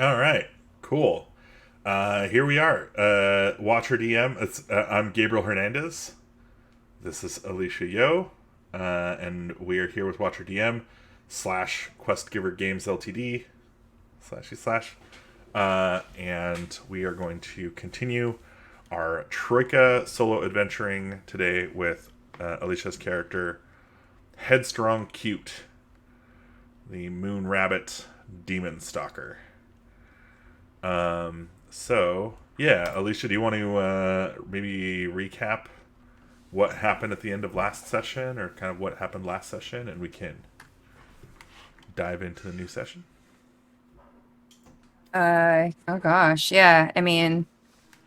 All right. Cool. Here we are. Watcher DM. I'm Gabriel Hernandez. This is Alicia Yo. And we are here with Watcher DM slash Quest Giver Games Ltd slashy slash. And we are going to continue our Troika solo adventuring today with Alicia's character, Headstrong Cute, the Moon Rabbit Demon Stalker. So, yeah, Alicia, do you want to maybe recap what happened at the end of last session, or kind of what happened last session, and we can dive into the new session? Oh gosh, yeah.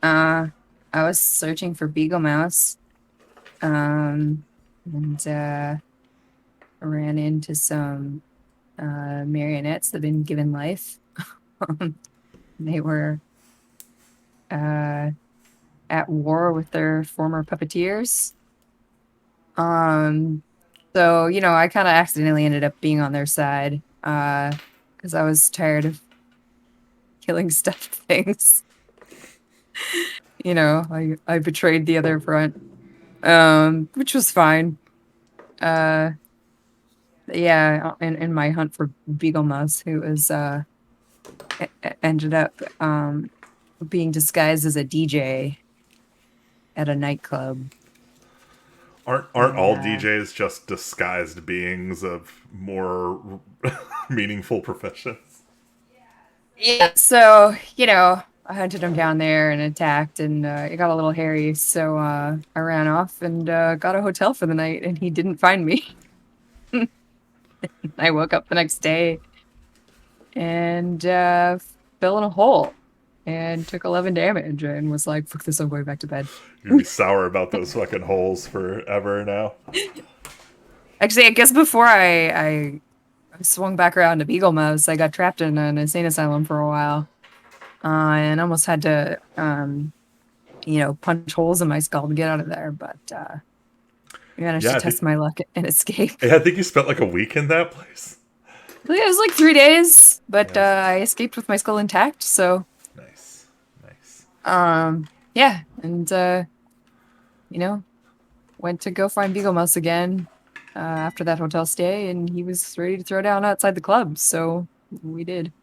Uh, I was searching for Beagle Mouse, and ran into some marionettes that had been given life. They were uh at war with their former puppeteers. Um, so I kind of accidentally ended up being on their side, because I was tired of killing stuffed things. I betrayed the other front, which was fine. Uh, yeah, in my hunt for Beagle Mouse, who was ended up being disguised as a DJ at a nightclub. Aren't And all DJs just disguised beings of more meaningful professions? yeah, so I hunted him down there and attacked, and it got a little hairy. So I ran off and got a hotel for the night, and he didn't find me. I woke up the next day and fell in a hole and took 11 damage and was like, fuck this, I'm going back to bed. You're gonna be sour about those fucking holes forever now. Actually, I guess before I swung back around to Beagle Mouse, I got trapped in an insane asylum for a while, and almost had to, punch holes in my skull to get out of there. But I managed Yeah, to test my luck and escape. I think you spent like a week in that place. I think it was like 3 days, but Yes. I escaped with my skull intact. So, Nice. Nice. yeah, and you know, went to go find Beagle Mouse again after that hotel stay, and he was ready to throw down outside the club. So we did.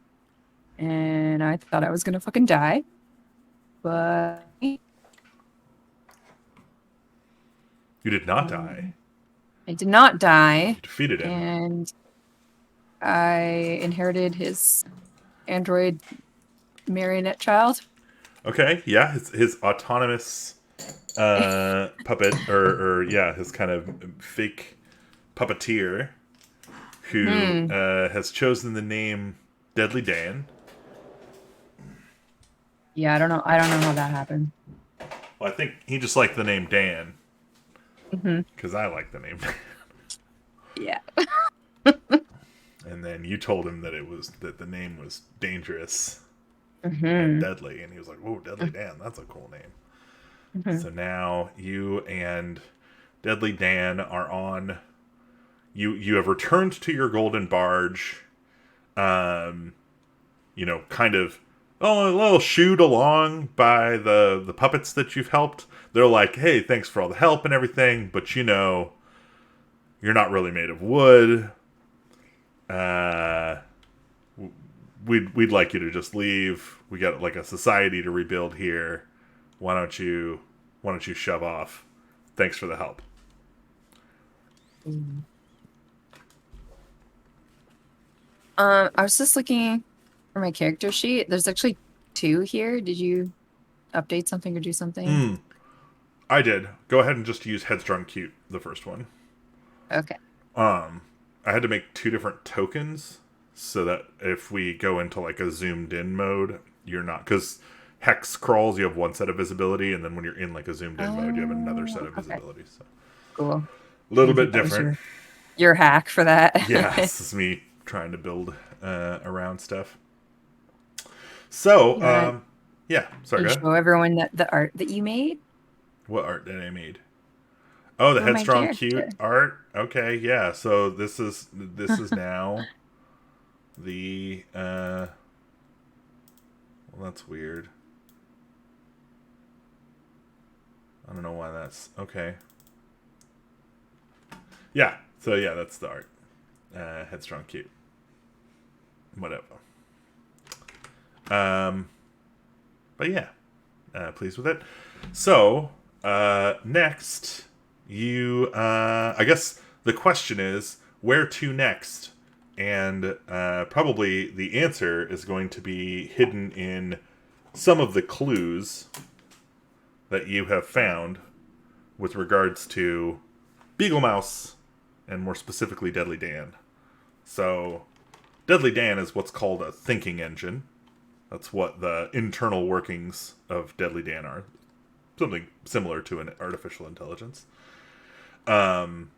And I thought I was gonna fucking die, but You did not die. um, I did not die, You defeated him. and I inherited his android marionette child. Okay, yeah, his autonomous puppet, or yeah, his kind of fake puppeteer who Hmm. has chosen the name Deadly Dan. Yeah, I don't know. I don't know how that happened. Well, I think he just liked the name Dan Hmm. because I like the name Dan. Yeah. And then you told him that the name was dangerous and Hmm. deadly, and he was like, "Whoa, Deadly Dan, that's a cool name." Hmm. So now you and Deadly Dan are on. You have returned to your golden barge. Um, kind of a little shooed along by the puppets that you've helped. They're like, "Hey, thanks for all the help and everything, but you're not really made of wood. Uh, we'd like you to just leave. We got like a society to rebuild here. Why don't you shove off? Thanks for the help." I was just looking for my character sheet. There's actually two here. Did you update something or do something? I did. Go ahead and just use Headstrong Cute, the first one. Okay. I had to make two different tokens so that if we go into like a zoomed in mode, you're not, because hex crawls, you have one set of visibility, and then when you're in like a zoomed in mode, you have another set of Okay. visibility. So Cool. a little Maybe bit that was different. your hack for that. Yeah, this is me trying to build around stuff. So, You wanna yeah, sorry, go ahead. show everyone that the art that you made What art did I made? Oh, the for my Headstrong character? Cute art. Okay, yeah. So this is now the That's weird. I don't know why that's... Okay. Yeah. So, yeah, that's the art. Headstrong Cute. Whatever. But yeah. Pleased with it. So, next, you... I guess the question is, where to next? And probably the answer is going to be hidden in some of the clues that you have found with regards to Beagle Mouse and more specifically Deadly Dan. So, Deadly Dan is what's called a thinking engine. That's what the internal workings of Deadly Dan are. Something similar to an artificial intelligence. And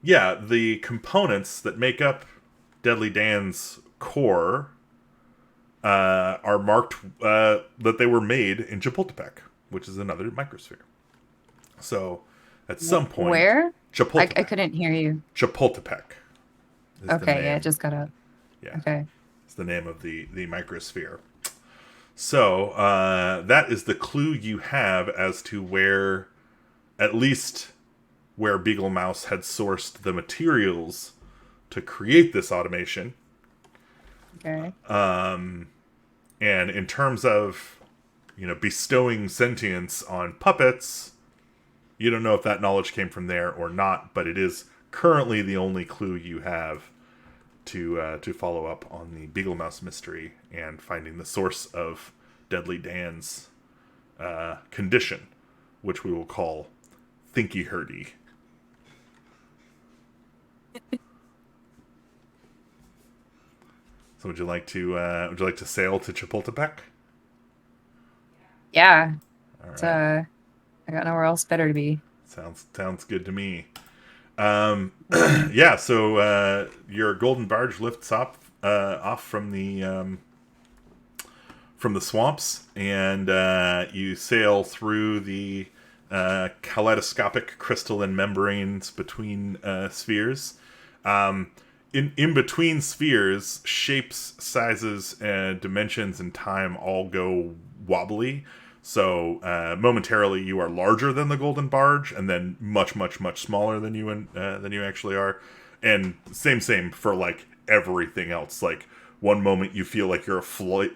yeah, the components that make up Deadly Dan's core are marked that they were made in Chapultepec, which is another microsphere. So, at some point, Where? I Chapultepec. couldn't hear you. Chapultepec is the Okay, yeah, name. it just got up. Yeah, Okay. it's the name of the microsphere. So that is the clue you have as to where, at least where Beagle Mouse had sourced the materials to create this automation. Okay. And in terms of, bestowing sentience on puppets, you don't know if that knowledge came from there or not, but it is currently the only clue you have to follow up on the Beagle Mouse mystery and finding the source of Deadly Dan's condition, which we will call Thinky Hurdy. So would you like to sail to Chapultepec? Yeah. All It's, right. I got nowhere else better to be. Sounds good to me. Yeah. So your golden barge lifts up off from the swamps, and you sail through the kaleidoscopic crystalline membranes between spheres. In between spheres, shapes, sizes, dimensions, and time all go wobbly. So momentarily, you are larger than the golden barge, and then much, much, much smaller than you actually are. And same for like everything else. Like one moment you feel like you're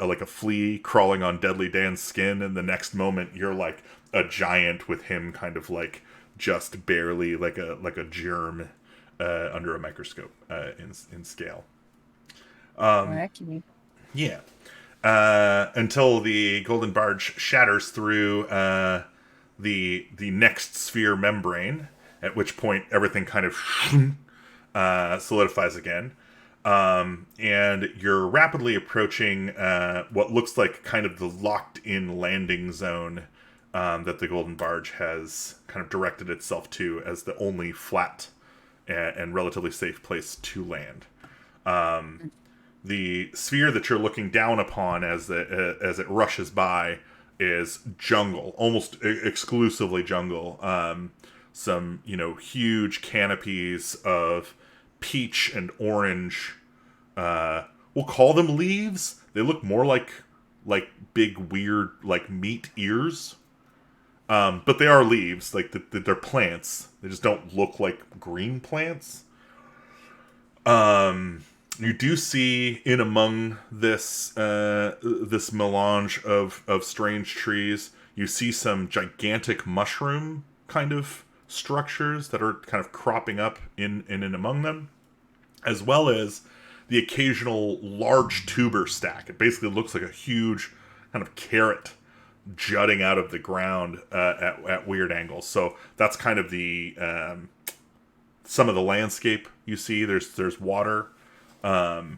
like a flea crawling on Deadly Dan's skin, and the next moment you're like a giant with him kind of like just barely like a germ under a microscope in scale. Wacky. Yeah. Until the golden barge shatters through the next sphere membrane, at which point everything kind of solidifies again. And you're rapidly approaching what looks like kind of the locked-in landing zone that the golden barge has kind of directed itself to as the only flat and relatively safe place to land. The sphere that you're looking down upon as it rushes by is jungle, almost exclusively jungle. Some huge canopies of peach and orange. We'll call them leaves. They look more like big weird like meat ears. But they are leaves. Like they're plants. They just don't look like green plants. You do see in among this this melange of strange trees, you see some gigantic mushroom kind of structures that are kind of cropping up in and among them, as well as the occasional large tuber stack. It basically looks like a huge kind of carrot jutting out of the ground at weird angles. So that's kind of the some of the landscape you see. There's water, and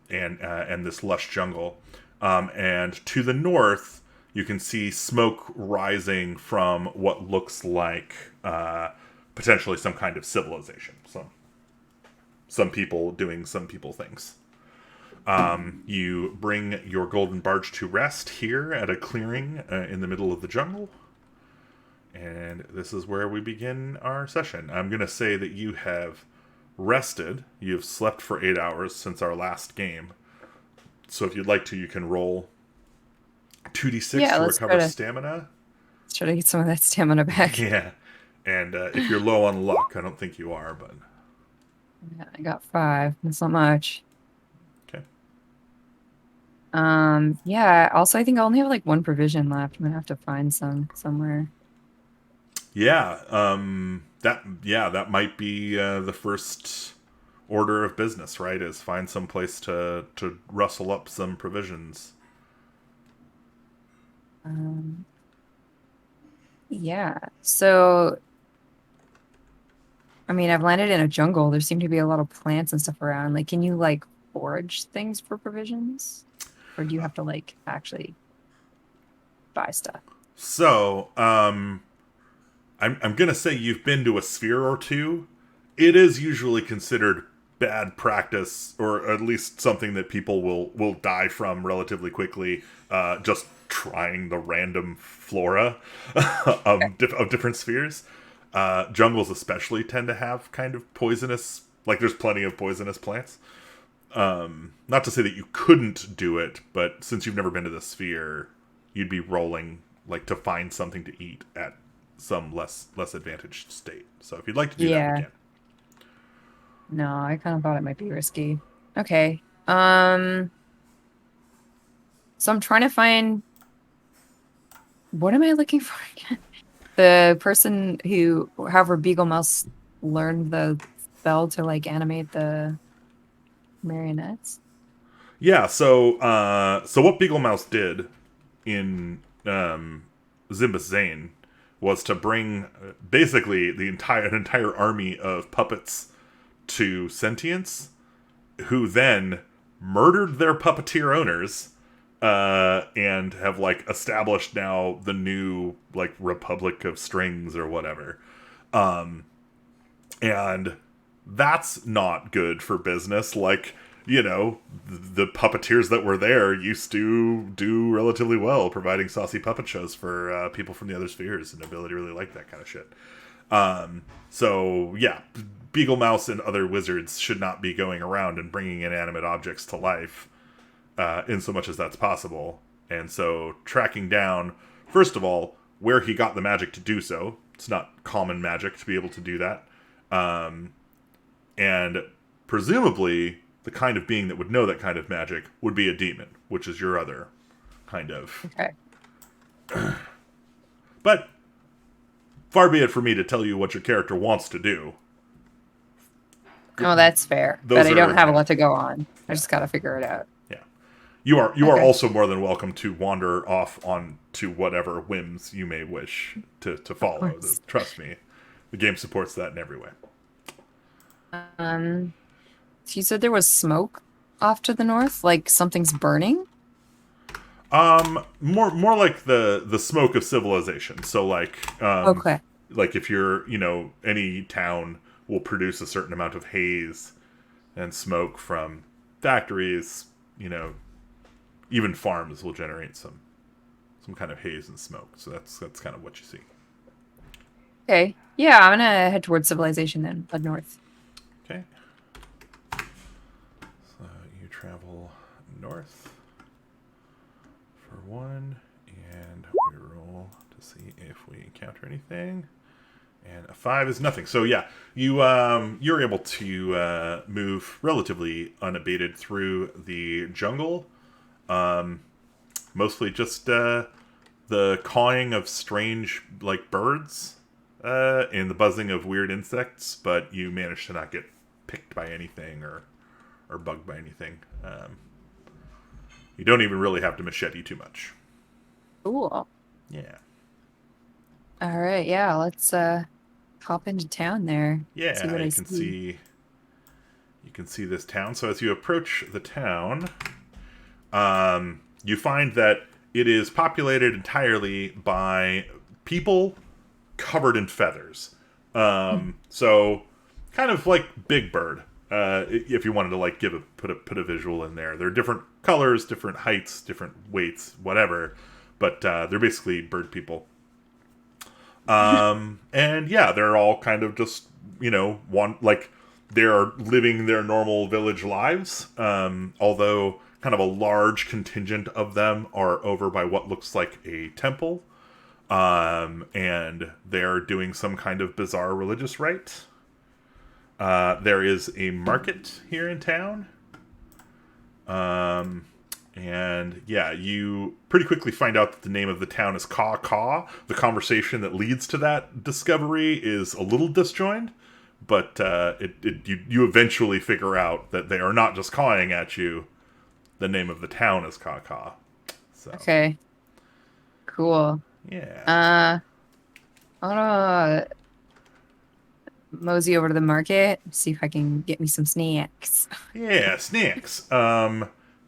this lush jungle, and to the north you can see smoke rising from what looks like potentially some kind of civilization. Some people doing some people things. You bring your golden barge to rest here at a clearing in the middle of the jungle. And this is where we begin our session. I'm going to say that you have rested. You've slept for 8 hours since our last game. So if you'd like to, you can roll 2d6 Yeah, to recover stamina. let's try to get some of that stamina back. Yeah. And if you're low on luck, I don't think you are, but... Yeah, I got 5. That's not much. Okay. Yeah, also I think I only have like 1 provision left. I'm gonna have to find some somewhere. Yeah, that might be the first order of business, right? Is find some place to rustle up some provisions. Um, yeah. So, I mean, I've landed in a jungle. There seem to be a lot of plants and stuff around. Like, can you like forage things for provisions? Or do you have to like actually buy stuff? So, I'm gonna say you've been to a sphere or two. It is usually considered bad practice, or at least something that people will die from relatively quickly. Just trying the random flora of different spheres. Jungles especially tend to have kind of poisonous. Like there's plenty of poisonous plants. Not to say that you couldn't do it, but since you've never been to the sphere, you'd be rolling like to find something to eat at some less advantaged state. So if you'd like to do that, we Yeah. can. No, I kind of thought it might be risky. Okay. So I'm trying to find what am I looking for again? The person who, however, Beagle Mouse learned the spell to like animate the marionettes. Yeah. So what Beagle Mouse did in Zimbus Zane was to bring basically an entire army of puppets to sentience, who then murdered their puppeteer owners, and have like established now the new like Republic of Strings or whatever. And that's not good for business. Like, the puppeteers that were there used to do relatively well, providing saucy puppet shows for people from the other spheres, and nobody really liked that kind of shit. So yeah, Beagle Mouse and other wizards should not be going around and bringing inanimate objects to life, in so much as that's possible. And so tracking down, first of all, where he got the magic to do so. It's not common magic to be able to do that. And presumably, the kind of being that would know that kind of magic would be a demon, which is your other kind of. Okay. But far be it for me to tell you what your character wants to do. Oh, that's fair. Those But I are- don't have a lot to go on. I just gotta figure it out. Yeah, you are Okay. also more than welcome to wander off on to whatever whims you may wish to follow. course. Trust me, the game supports that in every way. So you said there was smoke off to the north, like something's burning? More like the smoke of civilization. So like Okay. like if you're, any town will produce a certain amount of haze and smoke from factories, even farms will generate some kind of haze and smoke. So that's kind of what you see. Okay. Yeah, I'm gonna head towards civilization then, head north. Okay. So you travel north for 1, and we roll to see if we encounter anything. And a 5 is nothing. So yeah, you're able to move relatively unabated through the jungle. Mostly just the cawing of strange like birds, and the buzzing of weird insects, but you manage to not get picked by anything or bugged by anything. You don't even really have to machete too much. Cool. Yeah. All right, yeah, let's hop into town there. Yeah, See what I you can see. You can see this town. So as you approach the town, you find that it is populated entirely by people covered in feathers. So kind of like Big Bird. If you wanted to like put a visual in there, they're different colors, different heights, different weights, whatever. But they're basically bird people. And yeah, they're all kind of just, they're living their normal village lives. Although kind of a large contingent of them are over by what looks like a temple, and they're doing some kind of bizarre religious rite. There is a market here in town. And yeah, you pretty quickly find out that the name of the town is Cawcaw. The conversation that leads to that discovery is a little disjointed, but you eventually figure out that they are not just cawing at you. The name of the town is Cawcaw. So Okay. Cool. yeah, I wanna mosey over to the market, see if I can get me some snacks. yeah, snacks.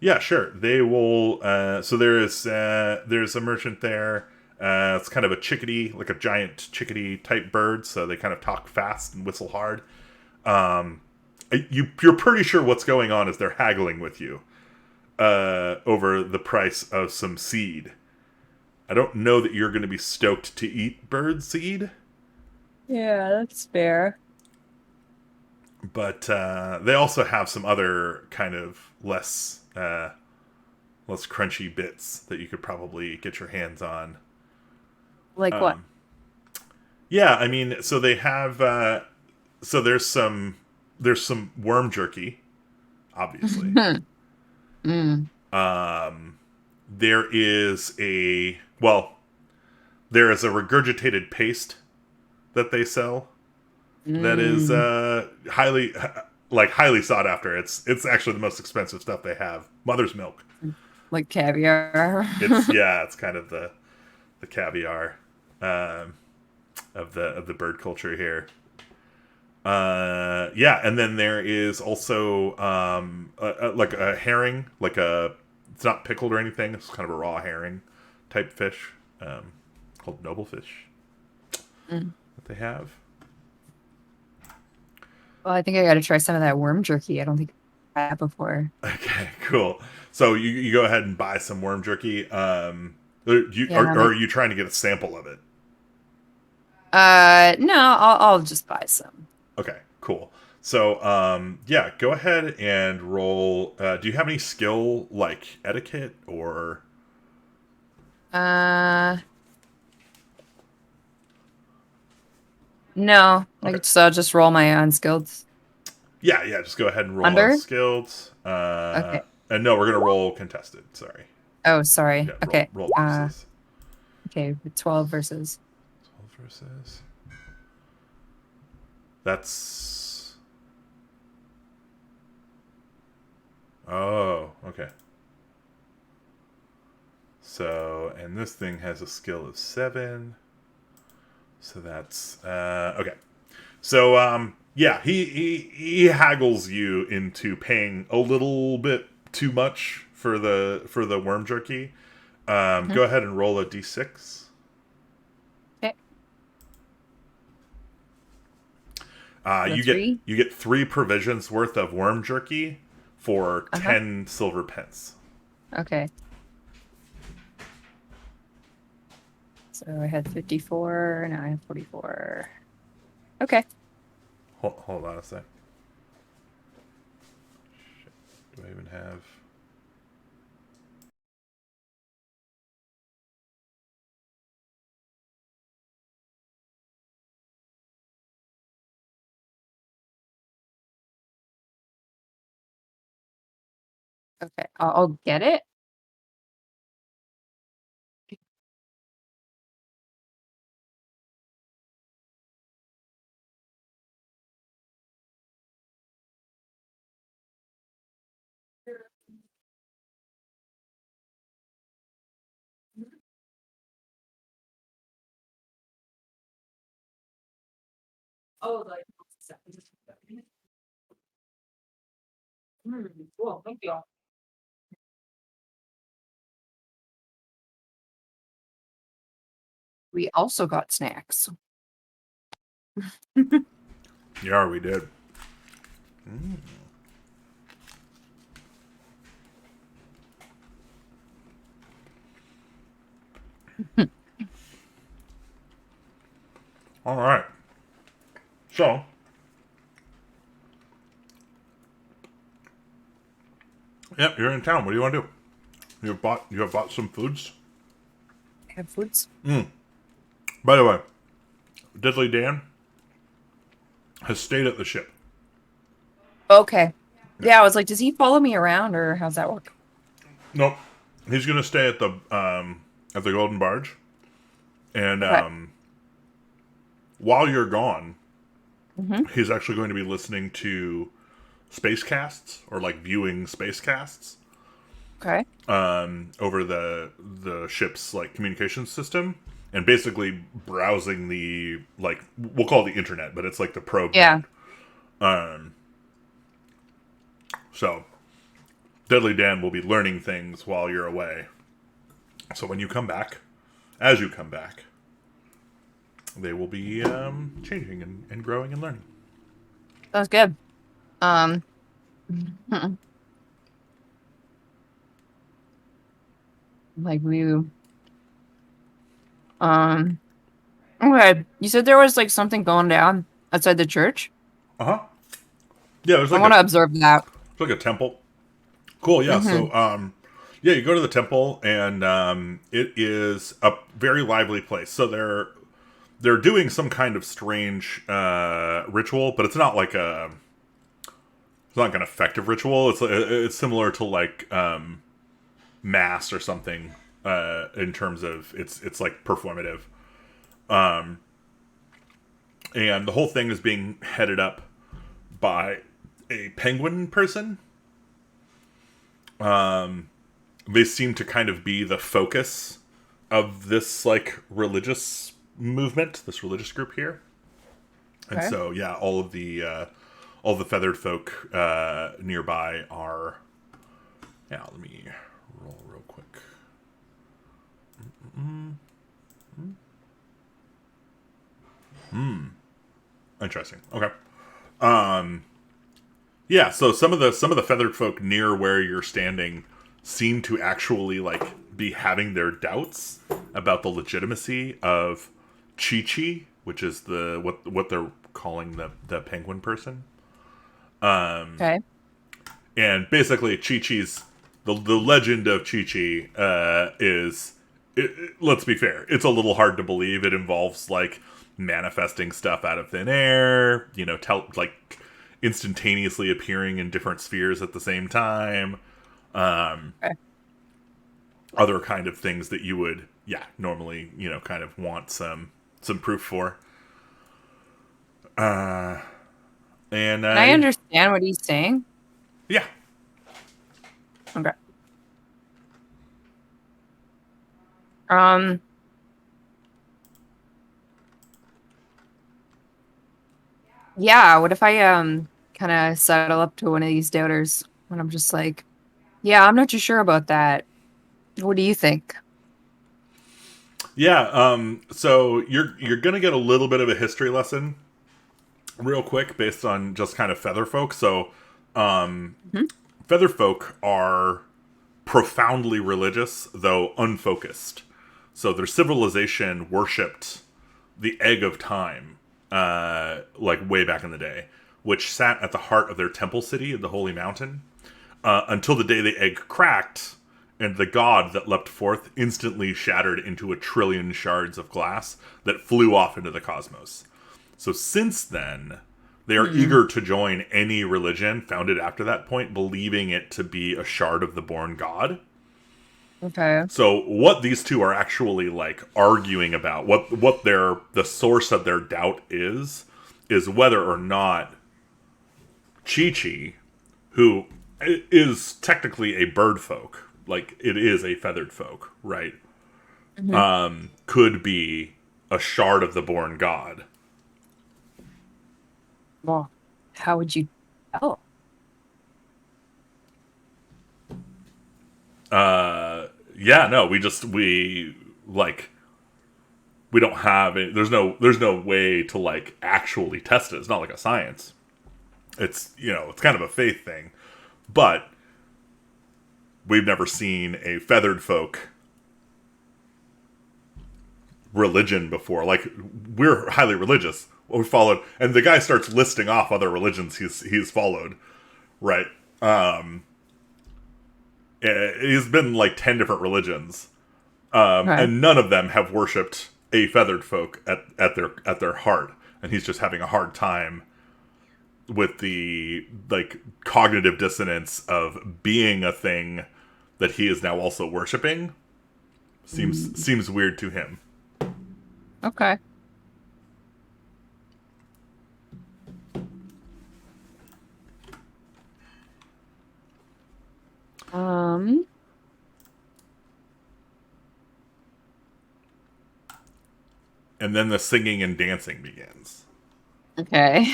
Yeah, sure. They will. So there's a merchant there. It's kind of a chickadee, like a giant chickadee type bird. So they kind of talk fast and whistle hard. Um, you're pretty sure what's going on is they're haggling with you over the price of some seed. I don't know that you're going to be stoked to eat bird seed, Yeah, that's fair. but they also have some other kind of less crunchy bits that you could probably get your hands on. Like what? Um, yeah, I mean, so they have so there's some worm jerky, obviously. Mm. There is there is a regurgitated paste that they sell that is Mm. highly sought after. It's actually the most expensive stuff they have. Mother's milk. Like caviar. It's kind of the caviar um, of the bird culture here. Yeah, and then there is also like a herring, it's not pickled or anything. It's kind of a raw herring type fish called noble fish Mm. that they have. Well, I think I gotta try some of that worm jerky. I don't think I've had that before. Okay, cool. So you go ahead and buy some worm jerky. Yeah, Or are you trying to get a sample of it? no, I'll just buy some. Okay, cool. So, yeah, go ahead and roll. Do you have any skill like etiquette or? Uh, no, Okay. so I'll just roll my unskilled Yeah. Just go ahead and roll under. unskilled. Okay. And no, we're gonna roll contested. Sorry. Oh, sorry. Yeah, roll Okay. roll versus. Okay. 12 versus. 12 versus. That's. Oh, okay. So, and this thing has a skill of 7. So that's okay. So yeah, he haggles you into paying a little bit too much for the worm jerky. Mhm. Go ahead and roll a d6. Okay. The You get 3. 3 provisions worth of worm jerky for Uh-huh. 10 silver pence. Okay. So I had 54, now I have 44. Okay. Hold on a sec. Shit. Do I even have? Okay. I'll get it. Oh, like, cool. Thank you. We also got snacks. Yeah, we did. All right. So Yep, you're in town. What do you want to do? You have bought some foods. Have foods. By the way, Deadly Dan has stayed at the ship. Okay. Yeah. Yeah, I was like, does he follow me around or how's that work? Nope. He's gonna stay at the Golden Barge, and Okay. while you're gone, Hmm. he's actually going to be listening to space casts or like viewing space casts Okay. over the ship's like communication system, and basically browsing the like we'll call it the internet, but it's like the probe Yeah. net. Um, so Deadly Dan will be learning things while you're away. So when you come back, as you come back, they will be changing and growing and learning. Sounds good. Um, like um, okay. You said there was like something going down outside the church. Uh huh. Yeah, I want to observe that. it's like a temple. Cool. Yeah. Mm-hmm. So yeah, you go to the temple, and it is a very lively place. So they're doing some kind of strange ritual, but it's not like it's not like an effective ritual. It's similar to like mass or something in terms of it's like performative. And the whole thing is being headed up by a penguin person. They seem to kind of be the focus of this like religious movement, this religious group here. And Okay. so yeah, all the feathered folk nearby are. Yeah, let me roll real quick. Interesting. Okay. Yeah, so some of the feathered folk near where you're standing seem to actually like be having their doubts about the legitimacy of Chi Chi, which is the what they're calling the penguin person. Okay. And basically Chi Chi's the legend of Chi Chi is let's be fair, it's a little hard to believe. It involves like manifesting stuff out of thin air, like instantaneously appearing in different spheres at the same time. Okay. Other kind of things that you would, normally, kind of want some proof for. And Can I understand what he's saying? yeah, Okay. Um. Yeah. What if I kind of settle up to one of these doubters when I'm just like, yeah, I'm not too sure about that. What do you think? yeah. So you're gonna get a little bit of a history lesson real quick based on just kind of feather folk. So Hmm. feather folk are profoundly religious, though unfocused. So their civilization worshipped the egg of time, like way back in the day, which sat at the heart of their temple city, the Holy Mountain, until the day the egg cracked, and the god that leapt forth instantly shattered into a trillion shards of glass that flew off into the cosmos. So since then, they are Hmm. eager to join any religion founded after that point, believing it to be a shard of the born god. Okay. So what these two are actually like arguing about, what the source of their doubt is whether or not Chi Chi, who is technically a bird folk, like it is a feathered folk, right? Hmm. Could be a shard of the born god. Well, how would you tell? Yeah, no, we like we don't have it. There's no way to like actually test it. It's not like a science. It's kind of a faith thing, but we've never seen a feathered folk religion before. Like we're highly religious. We followed, and the guy starts listing off other religions he's followed, right? He's been like 10 different religions, Okay. and none of them have worshipped a feathered folk at their heart, and he's just having a hard time with the like cognitive dissonance of being a thing that he is now also worshiping. Mm, Seems weird to him. okay. Um, And then the singing and dancing begins. okay.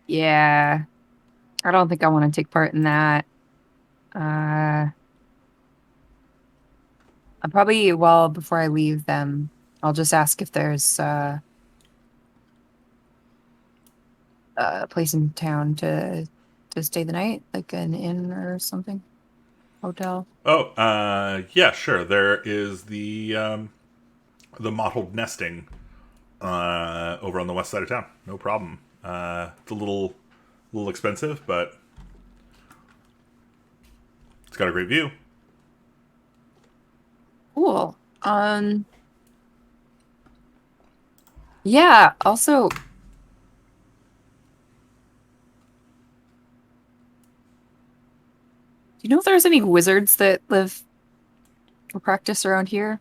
Yeah. I don't think I want to take part in that. Uh, I'll probably, well, before I leave them, I'll just ask if there's a place in town to stay the night, like an inn or something, hotel. Oh, yeah, sure. There is the mottled nesting over on the west side of town. No problem. It's a little expensive, but it's got a great view. Cool. Yeah. Also, do you know if there's any wizards that live or practice around here?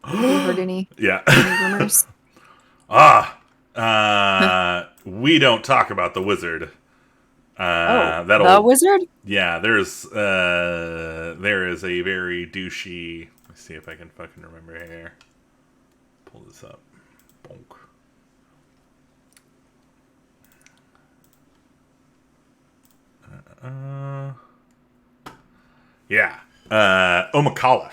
Have you heard Yeah. any rumors? Ah, we don't talk about the wizard. Oh, the That'll wizard? yeah. There is a very douchey. Let's see if I can fucking remember here. Pull this up. Bonk. Uh, yeah. Omakala.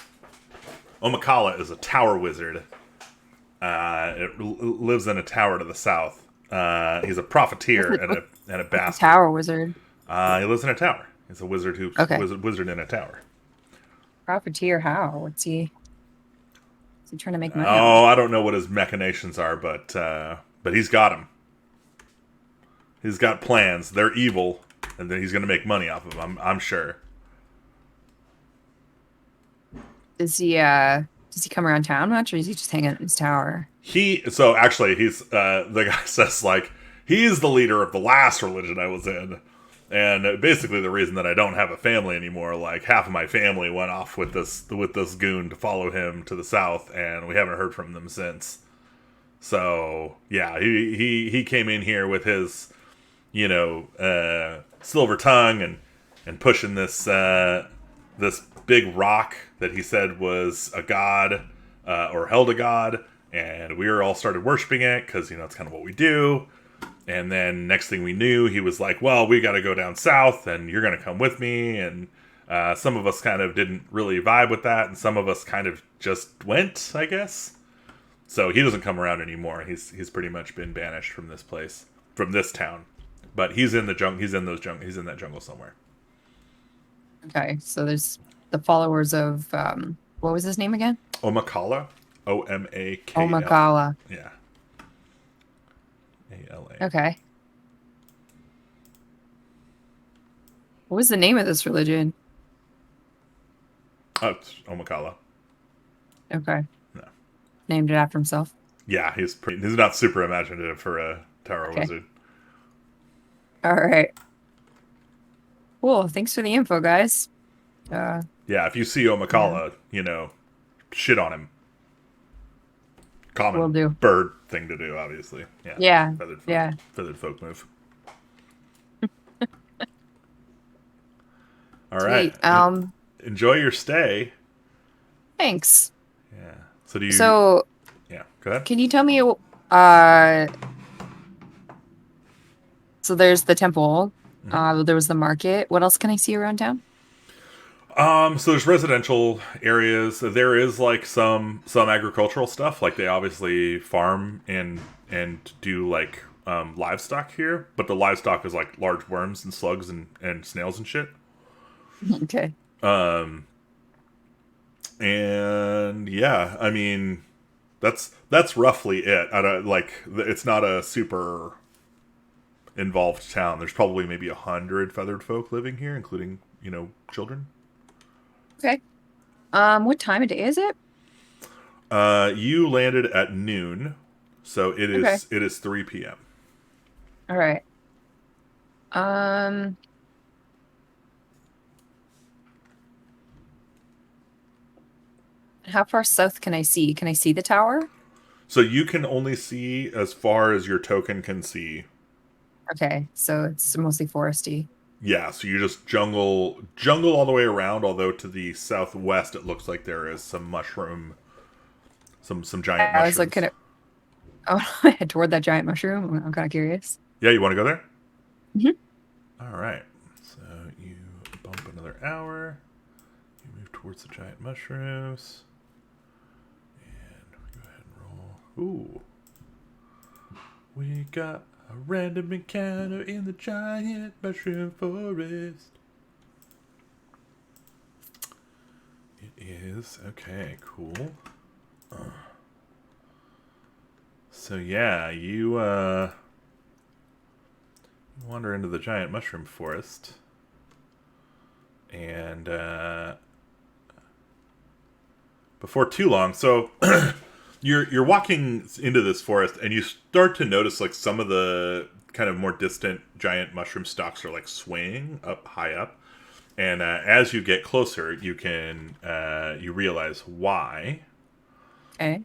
Omakala is a tower wizard. Lives in a tower to the south. He's a What's profiteer it? and a What's a bastard. tower wizard? He lives in a tower. He's a wizard who's Okay. wizard in a tower. Profiteer, how? Is he trying to make money off Oh, of? I don't know what his machinations are, but he's got them. He's got plans. They're evil, and then he's going to make money off of them. I'm sure. Does he come around town much or is he just hanging out in his tower? He's the guy says like he's the leader of the last religion I was in, and basically the reason that I don't have a family anymore. Like half of my family went off with this goon to follow him to the south, and we haven't heard from them since. So yeah, he came in here with his silver tongue and pushing this big rock that he said was a god or held a god, and we all started worshiping it because it's kind of what we do. And then next thing we knew, he was like, "Well, we got to go down south, and you're going to come with me." And some of us kind of didn't really vibe with that, and some of us kind of just went, I guess. So he doesn't come around anymore. He's pretty much been banished from this place, from this town. But he's in the jungle. He's in that jungle somewhere. Okay, so there's the followers of what was his name again? Omakala, Omakala. Omakala. Yeah, ALA. Okay. What was the name of this religion? Oh, it's Omakala. Okay. No. Named it after himself. Yeah, he's not super imaginative for a tower Okay. wizard. All right. Cool. Thanks for the info, guys. Yeah, if you see Yeah, Omakala, shit on him. will Common do. bird thing to do, obviously. Yeah, Yeah. Yeah. feathered folk move. All right, Sweet. enjoy your stay. Thanks. Yeah. So do you? So, Yeah. Go ahead. can you tell me uh so there's the temple, there was the market. What else can I see around town? So there's residential areas. There is like some agricultural stuff. Like they obviously farm and do like livestock here, but the livestock is like large worms and slugs and snails and shit. Okay. And yeah, I mean that's roughly it. I don't like it's not a super involved town. There's probably maybe 100 feathered folk living here, including children. Okay. What time of day is it? You landed at noon, so it Okay. is it is 3 p.m. All right. Um, how far south can I see? Can I see the tower? So you can only see as far as your token can see. Okay, so it's mostly foresty. Yeah, so you just jungle all the way around. Although to the southwest, it looks like there is some mushroom, some giant I was like, mushrooms. could I head toward that giant mushroom? I'm kind of curious. Yeah, you want to go there? Mhm. All right. So you bump another hour. You move towards the giant mushrooms, and we go ahead and roll. Ooh, we got a random encounter in the giant mushroom forest. It is okay. Cool. So yeah, you wander into the giant mushroom forest, and before too long, so you're walking into this forest, and you start to notice like some of the kind of more distant giant mushroom stalks are like swaying up high up, and as you get closer, you realize why. Okay.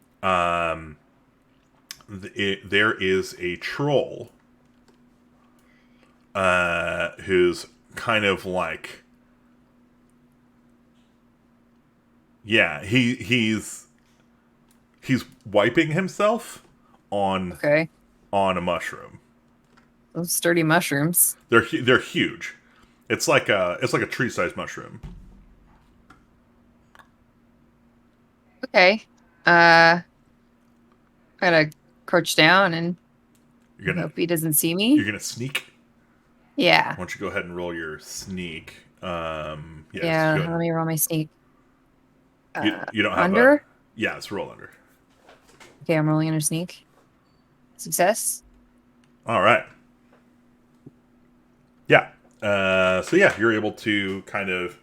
There is a troll who's kind of like, yeah, he's wiping himself on Okay. on a mushroom. Those sturdy mushrooms. They're huge. It's like a tree sized mushroom. Okay. I gotta crouch down and You're gonna hope he doesn't see you're me. gonna sneak. Yeah. Why don't you go ahead and roll your sneak? Yes, Yeah. go Let ahead. me roll my sneak. You don't have a. Under. Yeah, it's roll under. Okay, I'm rolling under sneak. Success. All right. Yeah. So yeah, you're able to kind of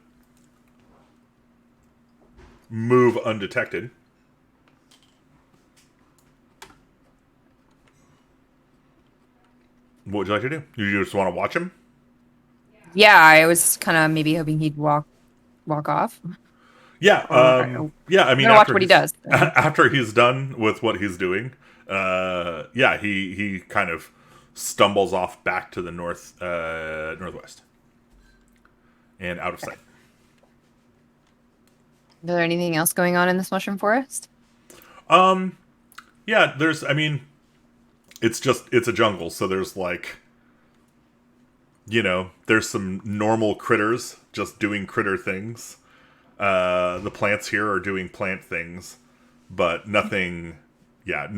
move undetected. What would you like to do? You just want to watch him? Yeah, I was kind of maybe hoping he'd walk off, Yeah. or Yeah. I I'm mean, gonna watch what he does. Then. after he's done with what he's doing, yeah, he kind of stumbles off back to the northwest and out of Okay. sight. Is there anything else going on in this mushroom forest? Yeah. I mean, it's a jungle, so there's like, there's some normal critters just doing critter things. The plants here are doing plant things, but nothing, yeah,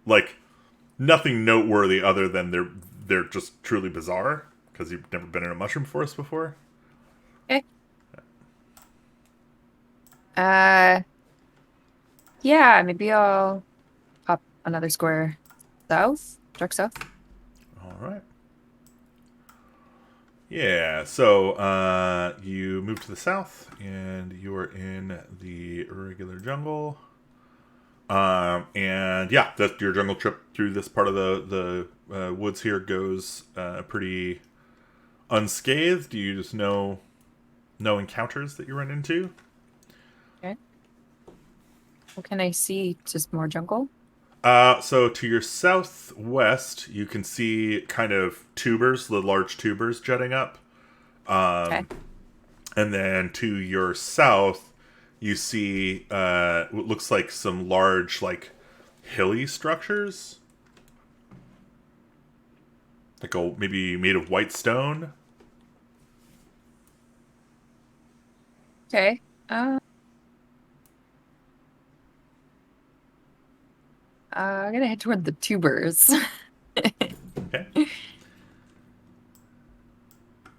like nothing noteworthy other than they're just truly bizarre because you've never been in a mushroom forest before. Okay. Uh, yeah, maybe I'll pop another square south, dark south. All right. Yeah, so you move to the south, and you are in the regular jungle. And yeah, that your jungle trip through this part of the woods here goes pretty unscathed. Do you just know no encounters that you run into? Okay. What can I see? Just more jungle. So to your southwest, you can see kind of tubers, the large tubers jutting up. Okay. And then to your south, you see what looks like some large, like, hilly structures. Like maybe made of white stone. Okay. Uh, I'm gonna head toward the tubers. Okay.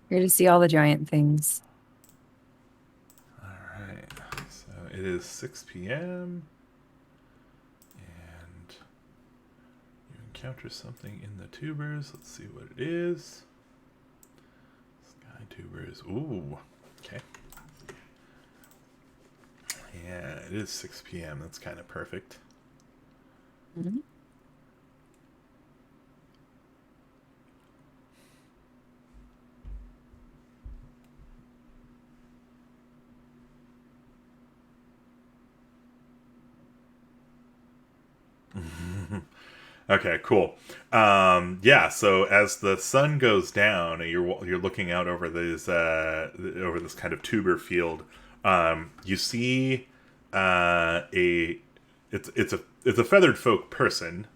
Here to see all the giant things. Alright. So it is 6 p.m. And you encounter something in the tubers. Let's see what it is. Sky tubers. Ooh. Okay. Yeah, it is 6 p.m. That's kind of perfect. Mm-hmm. Okay, cool. Yeah, so as the sun goes down, and you're looking out over over this kind of tuber field. You see a it's a feathered folk person.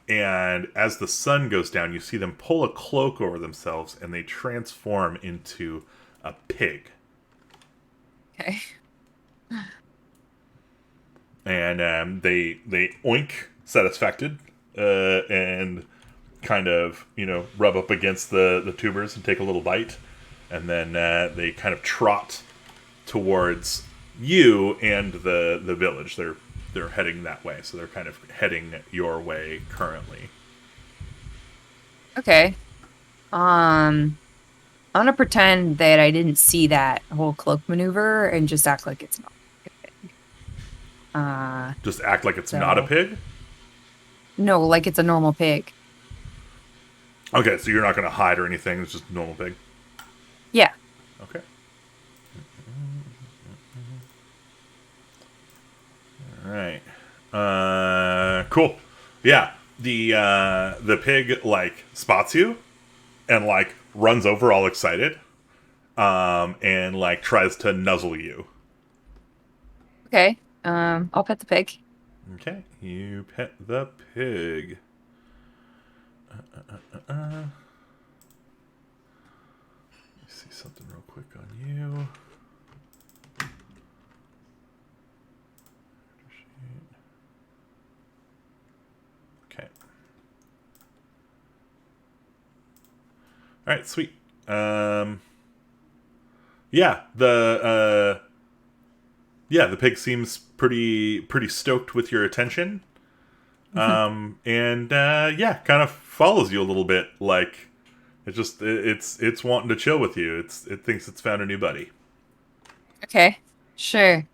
And as the sun goes down, you see them pull a cloak over themselves, and they transform into a pig. Okay. And they oink satisfacted, and kind of rub up against the tubers and take a little bite, and then they kind of trot towards you and the village. They're heading that way, so they're kind of heading your way currently. Okay. I'm gonna pretend that I didn't see that whole cloak maneuver and just act like it's not. Just act like it's not a So pig. no, like it's a normal pig. Okay, so you're not going to hide or anything. It's just a normal pig. Yeah. Okay. All right. Cool. Yeah. The pig like spots you and like runs over all excited, and like tries to nuzzle you. Okay. I'll pet the pig. Okay. You pet the pig. Let me see something real quick on you. Okay. All right, sweet. Yeah, the pig seems pretty stoked with your attention. And yeah, kind of follows you a little bit. Like it's wanting to chill with you. It thinks it's found a new buddy. Okay. Sure.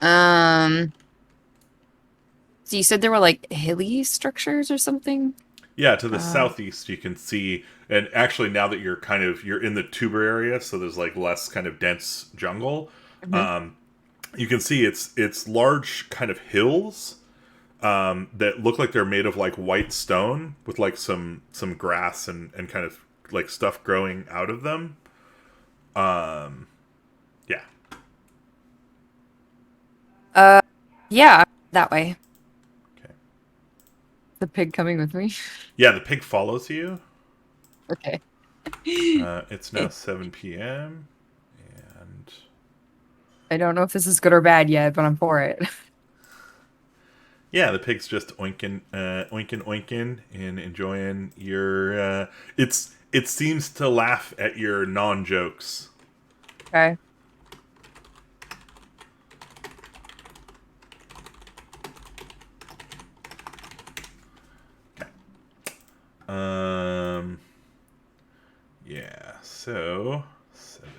Um, so you said there were like hilly structures or something? Yeah, to the Uh, southeast you can see, and actually now that you're in the tuber area, so there's like less kind of dense jungle. mhm. You can see it's large kind of hills, that look like they're made of like white stone with like some grass and kind of like stuff growing out of them. Yeah. Uh, yeah, that way. Okay. The pig coming with me. Yeah, the pig follows you. Okay. It's now 7 p.m. and I don't know if this is good or bad yet, but I'm for it. yeah, the pig's just oinking and enjoying your. It seems to laugh at your non jokes. Okay. Um. Yeah. So 7.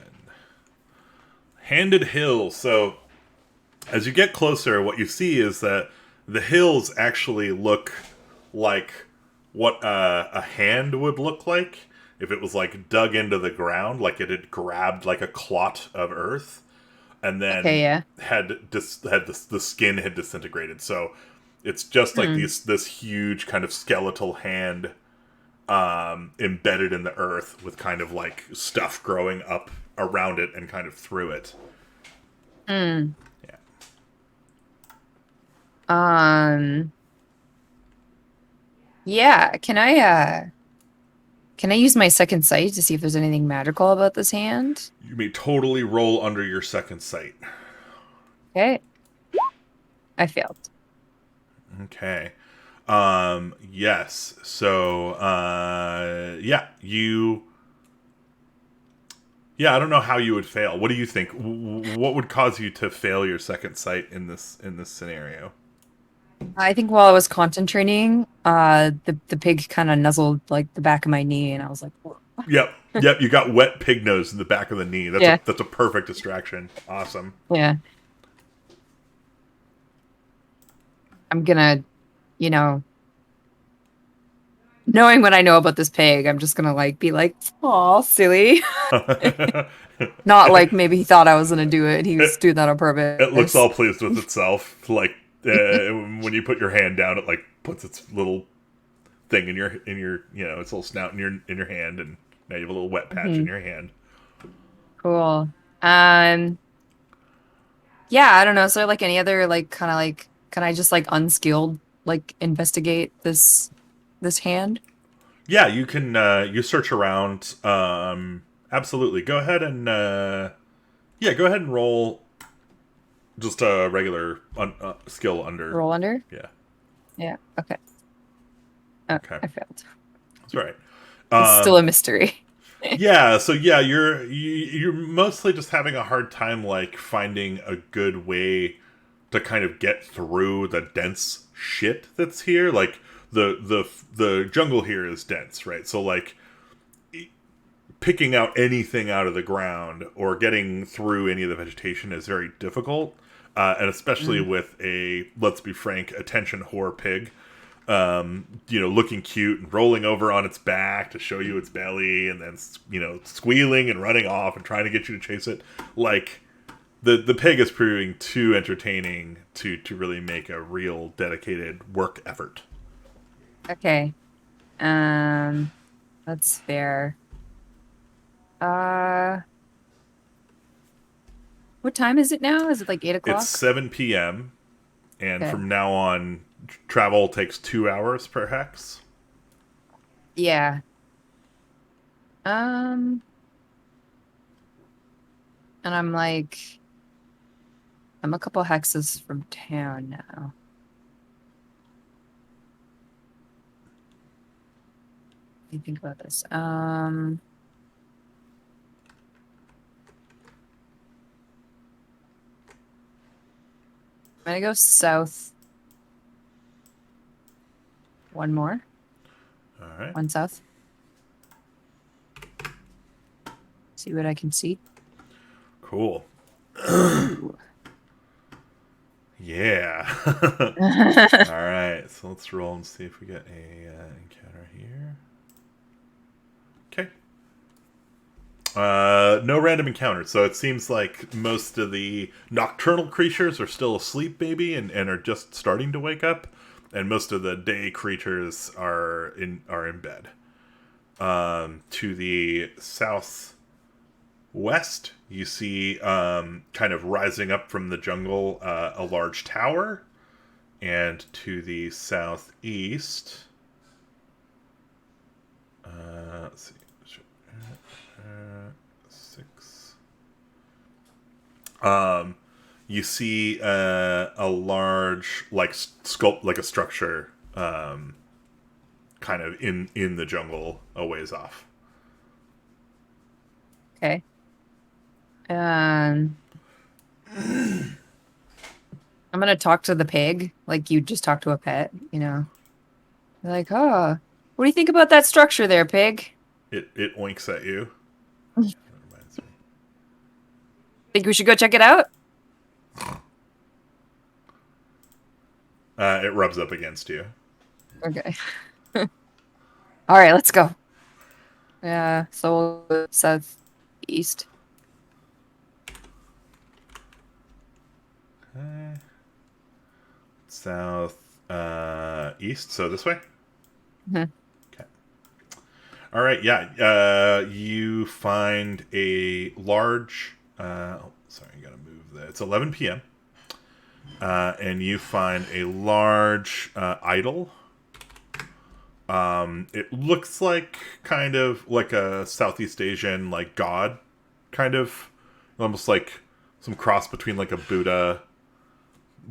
Handed Hill. So as you get closer, what you see is that the hills actually look like what a hand would look like if it was like dug into the ground, like it had grabbed like a clot of earth, and Okay, then yeah. the skin had disintegrated. So it's just like Hmm. this huge kind of skeletal hand, embedded in the earth with kind of like stuff growing up around it and kind of through it. Hmm. Yeah. Um, yeah, can I use my second sight to see if there's anything magical about this hand? You may totally roll under your second sight. Okay. I failed. Okay. Yes. So yeah, I don't know how you would fail. What do you think? What would cause you to fail your second sight in this scenario? I think while I was concentrating, the pig kind of nuzzled like the back of my knee, and I was like, "Whoa." Yep. Yep, you got wet pig nose in the back of the knee. Yeah, That's a perfect distraction. Awesome. yeah. I'm gonna, you know, knowing what I know about this pig, I'm just gonna like be like, "Aw, silly." Not like maybe he thought I was gonna do it. He it, was doing that on it looks purpose. all pleased with itself. Like when you put your hand down, it like puts its little thing in your its little snout in your hand, and now you have a little wet patch in Mhm. your hand. Cool. Um, yeah, I don't know. So like any other like kind of like can I just like unskilled like investigate this hand? Yeah, you can you search around. Absolutely. Go ahead and yeah, go ahead and roll just a regular skill under. Roll under? Yeah. Yeah. Okay. Oh, Okay. I failed. That's right. It's still Um, a mystery. yeah. So yeah, you're mostly just having a hard time like finding a good way to kind of get through the dense shit that's here. Like the jungle here is dense, right? So like picking out anything out of the ground or getting through any of the vegetation is very difficult, and especially Mm. with a, let's be frank, attention whore pig, looking cute and rolling over on its back to show you its belly, and then squealing and running off and trying to get you to chase it. Like the pig is proving too entertaining to really make a real dedicated work effort. Okay. Um, that's fair. Uh, what time is it now? Is it like eight It's o'clock? 7 p.m. and Okay. from now on, travel takes 2 hours per hex. Yeah. Um, and I'm like, I'm a couple hexes from town now. What do you think about this? I'm gonna go south. One more. All right. One south. See what I can see. Cool. Ooh. Yeah. All right. So let's roll and see if we get a encounter here. Okay. No random encounters. So it seems like most of the nocturnal creatures are still asleep, maybe, and are just starting to wake up, and most of the day creatures are in bed. To the southwest, you see kind of rising up from the jungle a large tower, and to the southeast, let's see, six. You see a large like sculpt like a structure, kind of in the jungle a ways off. Okay. Um, I'm gonna talk to the pig like you just talked to a pet, you know. Like, oh, what do you think about that structure there, pig? It oinks at you. That reminds me. Think we should go check it out? It rubs up against you. Okay. All right, let's go. Yeah, so we'll go southeast. South east, so this way. Mhm. Okay. All right. Yeah. You find a large. Sorry, you gotta move that. It's 11 p.m. And you find a large idol. It looks like kind of like a Southeast Asian like god, kind of almost like some cross between like a Buddha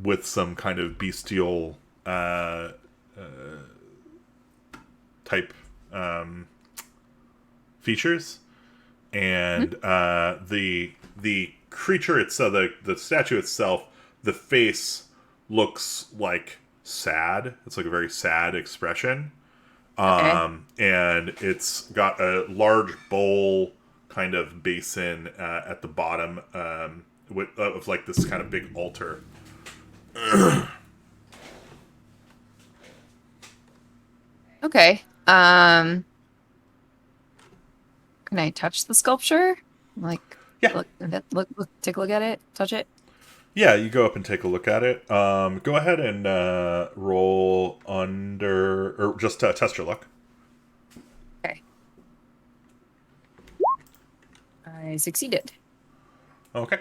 with some kind of bestial type features, and the creature itself, the statue itself, the face looks like sad. It's like a very sad expression. Okay. And it's got a large bowl kind of basin at the bottom of like this kind of big altar. Okay. Can I touch the sculpture? Like, Yeah. take a look at it, touch it. Yeah, you go up and take a look at it. Go ahead and roll under, or just test your luck. Okay. I succeeded. Okay.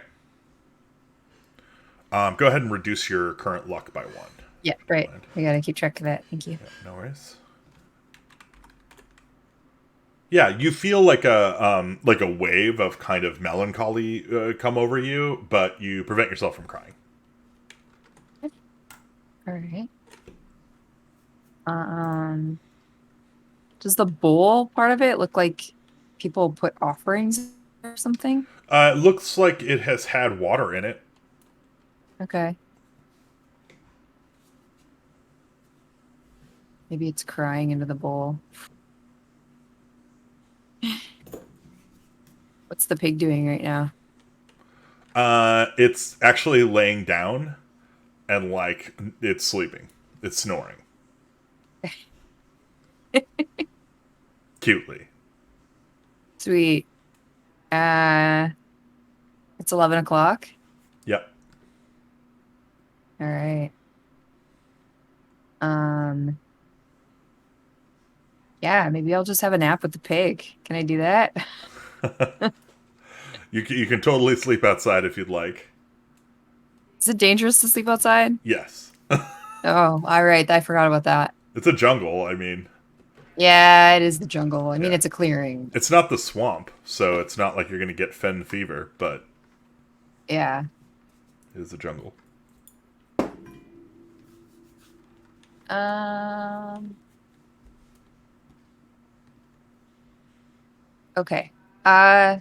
Go ahead and reduce your current luck by 1. Yeah, great. I gotta keep track of that. Thank you. Yeah, no worries. Yeah, you feel like a wave of kind of melancholy come over you, but you prevent yourself from crying. All right. Um, does the bowl part of it look like people put offerings or something? It looks like it has had water in it. Okay. Maybe it's crying into the bowl. What's the pig doing right now? It's actually laying down and like it's sleeping. It's snoring. Cutely. Sweet. Uh, it's 11 o'clock. Yep. All right. Um, yeah, maybe I'll just have a nap with the pig. Can I do that? You can totally sleep outside if you'd like. Is it dangerous to sleep outside? Yes. Oh, all right. I forgot about that. It's a jungle. I mean, Yeah, it is the jungle. I mean, yeah. it's a clearing. It's not the swamp, so it's not like you're going to get fen fever, but Yeah. it is a jungle. Um, okay. Uh,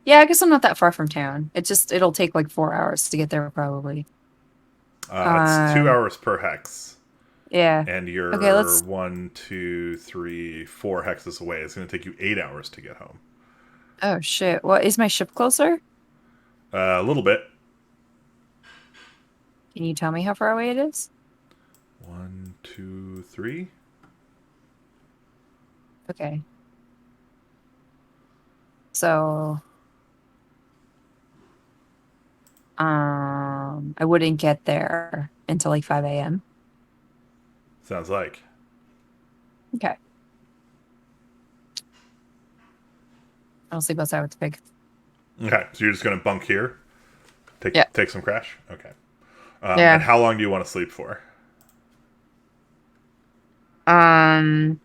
yeah, I guess I'm not that far from town. It'll take like 4 hours to get there probably. It's 2 Uh, hours per hex, yeah. and Okay, you're 1, 2, 3, 4 hexes away. It's going to take you 8 hours to get home. Oh shit. What is my ship closer? A little bit. Can you tell me how far away it is? 1, 2, 3. Okay. So, I wouldn't get there until like 5 a.m. Sounds like. Okay. I'll sleep outside with the pig. Okay, so you're just going to bunk here? Yeah. Take some crash? Okay. Yeah. And how long do you want to sleep for? Um,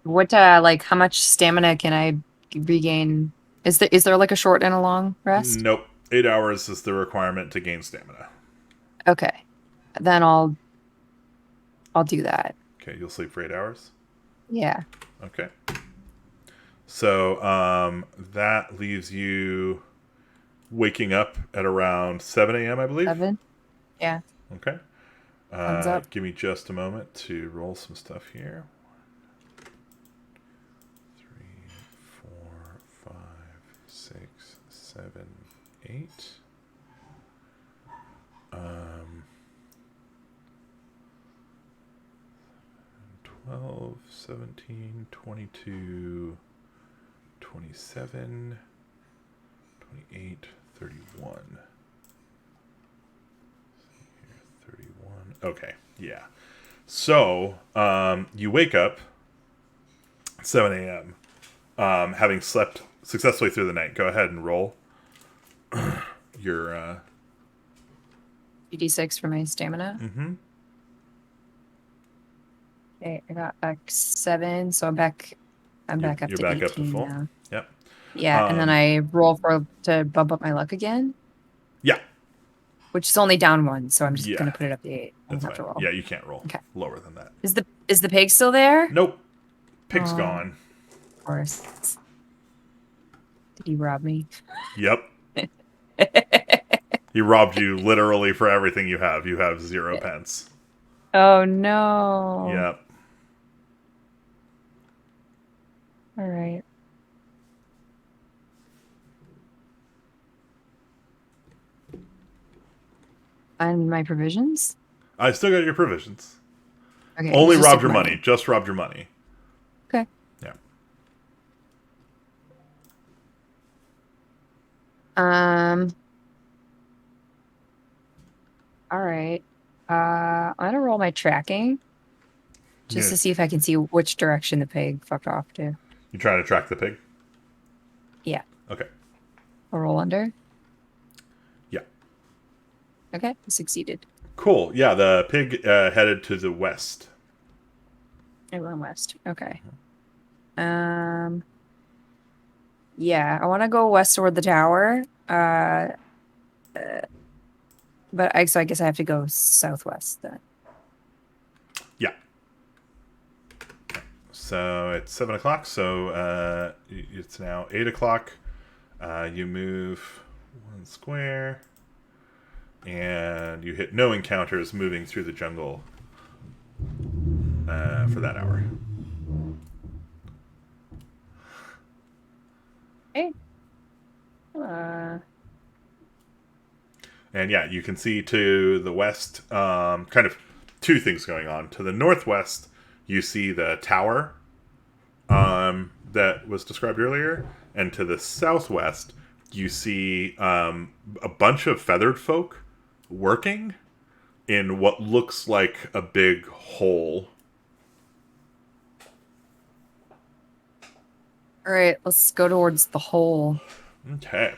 like how much stamina can I regain? Is there like a short and a long rest? Nope. 8 hours is the requirement to gain stamina. Okay. Then I'll do that. Okay, you'll sleep for 8 hours? Yeah. Okay. So that leaves you waking up at around 7 a.m., I believe? 7? Yeah. Okay. Thumbs up. Give me just a moment to roll some stuff here. 3, 4, 5, 6, 7, 8. 12, 17, 22, 27, 28, 31. 31. Okay, yeah. So, you wake up 7 a.m. Having slept successfully through the night. Go ahead and roll your 2d6 for my stamina. Mm-hmm. Okay, I got back 7, so I'm back up You're to back 18 up to full. now. Yep. Yeah, and then I roll to bump up my luck again, Yeah. which is only down 1, so I'm just Yeah. gonna put it up to 8. I don't That's have to fine. roll. Yeah, you can't roll Okay. lower than that. Is the pig still there? Nope. Pig's Oh. gone. Of course. Did he rob me? Yep. He robbed you literally for everything you have. You have 0 pence. Oh no. Yep. All right. And my provisions? I still got your provisions. Okay, Only you just robbed took your money. money. Just robbed your money. Okay. Yeah. Um, all right. I'm gonna roll my tracking just to Yes. see if I can see which direction the pig fucked off to. You trying to track the pig? Yeah. Okay. I'll roll under. Yeah. Okay, succeeded. Cool. Yeah, the pig headed to the west. I went west. Okay. Um, yeah, I want to go west toward the tower. So I guess I have to go southwest then. Yeah. So it's 7 o'clock. So it's now 8 o'clock. You move 1 square, and you hit no encounters moving through the jungle for that hour. Okay. Uh, And yeah, you can see to the west, kind of two things going on. To the northwest, you see the tower that was described earlier, and to the southwest, you see a bunch of feathered folk working in what looks like a big hole. all right, let's go towards the hole. Okay.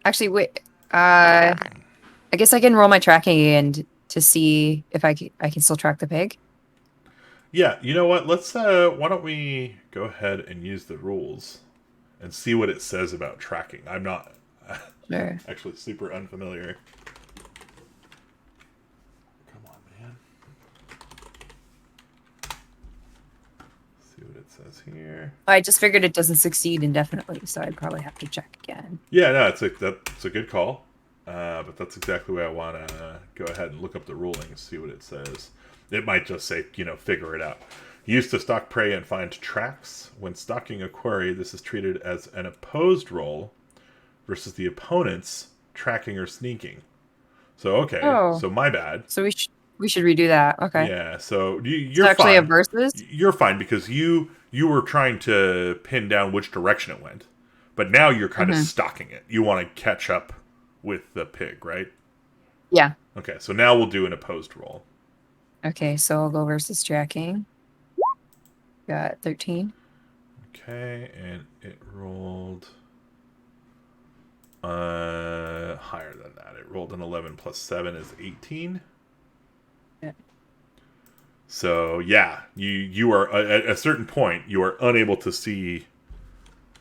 Actually, wait. I guess I can roll my tracking again to see if I can still track the pig. Yeah, you know what? Let's why don't we go ahead and use the rules and see what it says about tracking. I'm not Sure. actually super unfamiliar. Come on, man. See what it says here. I just figured it doesn't succeed indefinitely, so I'd probably have to check again. Yeah, no, that's a good call. But that's exactly why I want to go ahead and look up the ruling, see what it says. It might just say, figure it out. Used to stalk prey and find tracks. When stalking a quarry, this is treated as an opposed roll versus the opponent's tracking or sneaking. So, okay, Oh, so my bad. so we should redo that. Okay. Yeah, so It's you're actually a fine. versus. You're fine because you were trying to pin down which direction it went, but now you're kind of Mm-hmm. stalking it. You want to catch up with the pig, right? Yeah. Okay, so now we'll do an opposed roll. Okay, so I'll go versus tracking. Got 13. Okay, and it rolled higher than that. It rolled an 11 plus 7 is 18. Yeah. So yeah, you are at a certain point you are unable to see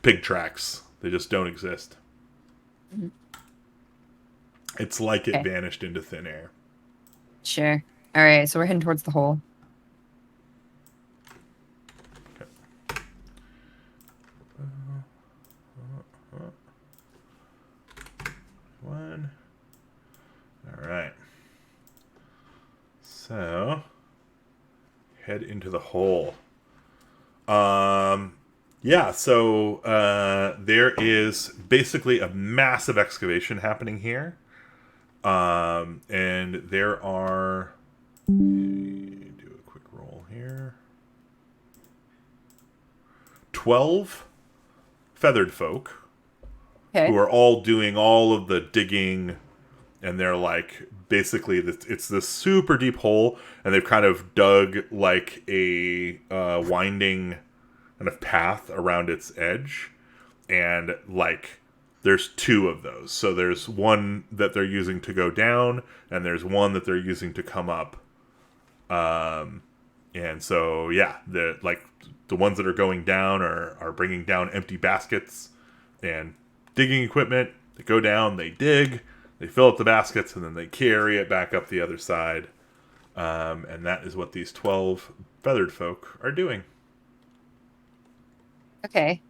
pig tracks. They just don't exist. Mm-hmm. It's like it Okay. vanished into thin air. Sure. All right, so we're heading towards the hole. One. All right. So head into the hole. Yeah, so there is basically a massive excavation happening here. And there are. Do a quick roll here. 12 feathered folk Okay. who are all doing all of the digging, and they're like basically it's this super deep hole, and they've kind of dug like a winding kind of path around its edge, and like there's two of those. So there's one that they're using to go down, and there's one that they're using to come up. And so yeah, the ones that are going down are bringing down empty baskets and digging equipment. They go down, they dig, they fill up the baskets, and then they carry it back up the other side. And that is what these 12 feathered folk are doing. Okay.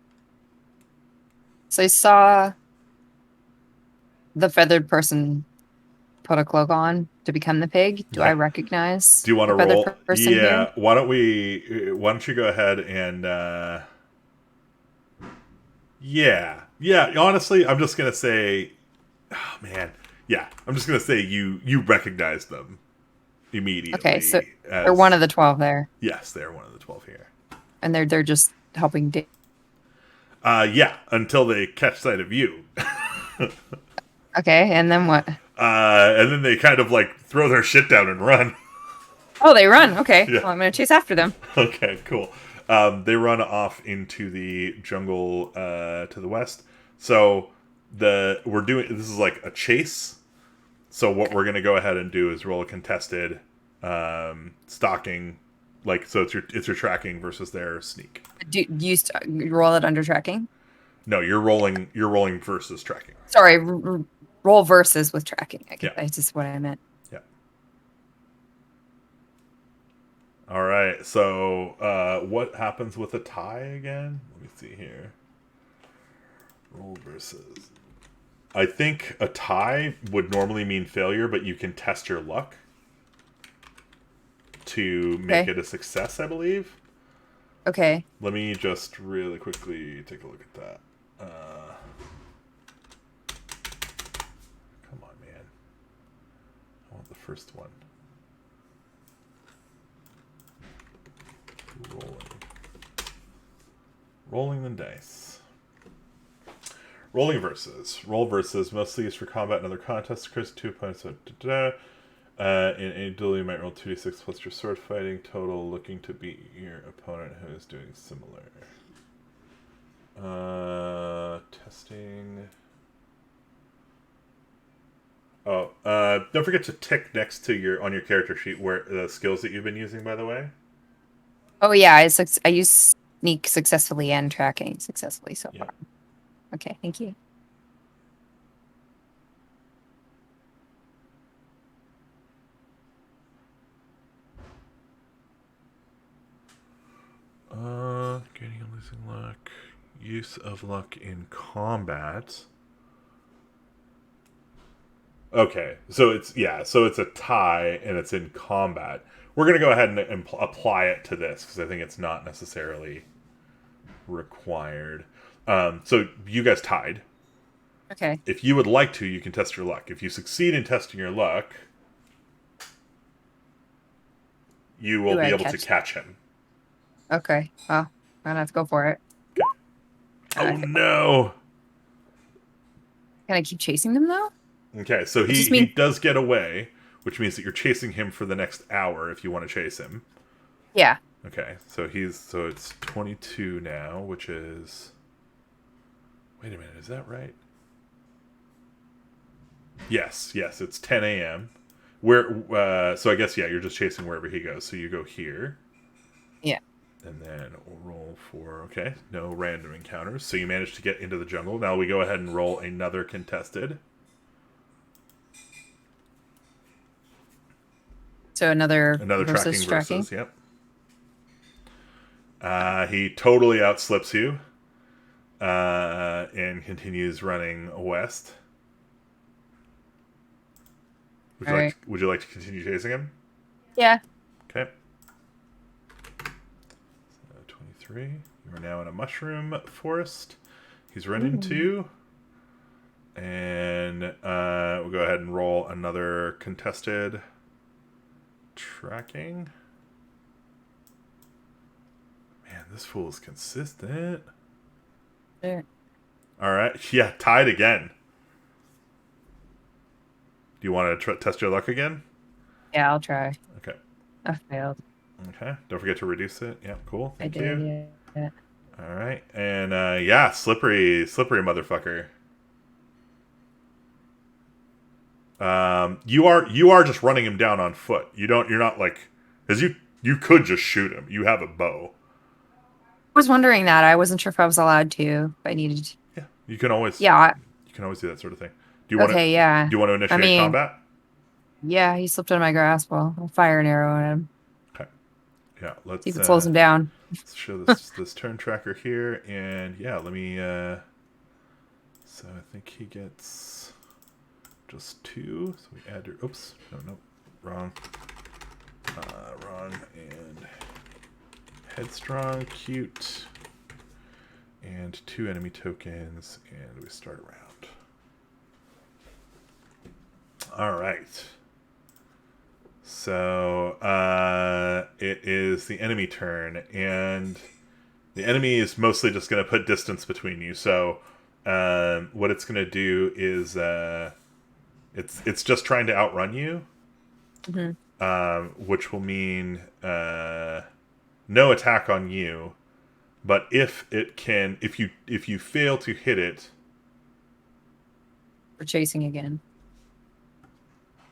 So I saw the feathered person put a cloak on to become the pig, do I Yeah. recognize Do you want the to feathered roll? person here? Yeah. Why don't we? Why don't you go ahead and? Yeah. Yeah. Honestly, I'm just gonna say, oh man. Yeah, I'm just gonna say you recognize them Okay, so immediately they're one as of the 12 there, yes, they're one of the 12 here. and they're just helping. Yeah, until they catch sight of you. Okay, and then what? And then they kind of like throw their shit down and run. Oh, they run. Okay, Yeah. well, I'm gonna chase after them. Okay, cool. They run off into the jungle to the west. So we're doing this is like a chase. So what we're gonna go ahead and do is roll a contested stalking, like so it's your tracking versus their sneak. Do you roll it under tracking? No, you're rolling versus tracking. Sorry, roll versus with tracking. Okay, Yeah, that's just what I meant. yeah. All right. So what happens with a tie again? Let me see here. Roll versus. I think a tie would normally mean failure, but you can test your luck to make Okay, it a success, I believe. okay. Let me just really quickly take a look at that. Come on, man. I want the first one. Rolling. Rolling the dice. Rolling versus. Roll versus. Mostly used for combat and other contests. Chris 2 points. In any duel, you might roll 2d6 plus your sword fighting total, looking to beat your opponent who is doing similar. Testing. Oh, don't forget to tick next to on your character sheet where the skills that you've been using, by the way. Oh yeah, I use sneak successfully and tracking successfully so Yeah. far. Okay, thank you. Gaining and losing luck. Use of luck in combat. Okay, so it's a tie and it's in combat. We're gonna go ahead and apply it to this because I think it's not necessarily required. So you guys tied. Okay. If you would like to, you can test your luck. If you succeed in testing your luck, you will Do be I able to catch? catch him. Okay. Well, I'm gonna have to go for it. Oh Uh, no! can I keep chasing them though? Okay, so It he just he means does get away, which means that you're chasing him for the next hour if you want to chase him. yeah. Okay, so it's 22 now, which is. Wait a minute, is that right? Yes, it's 10 a.m. So I guess you're just chasing wherever he goes. So you go here, Yeah. and then we'll roll for no random encounters. So you managed to get into the jungle. Now we go ahead and roll another contested. So another Another versus tracking tracking. versus, yep. He totally outslips you and continues running west. All right. Would you like to continue chasing him? Yeah. Okay. 23. You are now in a mushroom forest. He's run Ooh. into. And we'll go ahead and roll another contested tracking. Man, this fool is consistent. There. All right. Yeah, tied again. Do you want to test your luck again? Yeah, I'll try. Okay. I failed. Okay. Don't forget to reduce it. Yeah, cool. I Thank did. you. Yeah. All right. And slippery motherfucker. You are just running him down on foot. You're not like, because you could just shoot him. You have a bow. I was wondering that. I wasn't sure if I was allowed to. If I needed. Yeah, you can always Yeah. do that sort of thing. Do you want to Okay. Yeah. do you want to I initiate mean, combat? yeah. He slipped out of my grasp. Well, I'll fire an arrow at him. Okay. Yeah, See if it slows him down. let's show this turn tracker here, and yeah, let me. So I think he gets. just 2. So we add your... Oops. No. Wrong. Wrong. And Headstrong Cute. And 2 enemy tokens. And we start a round. Alright. So, it is the enemy turn. And the enemy is mostly just going to put distance between you. So, what it's going to do is... It's just trying to outrun you. Which will mean no attack on you, but if you fail to hit it, We're chasing again.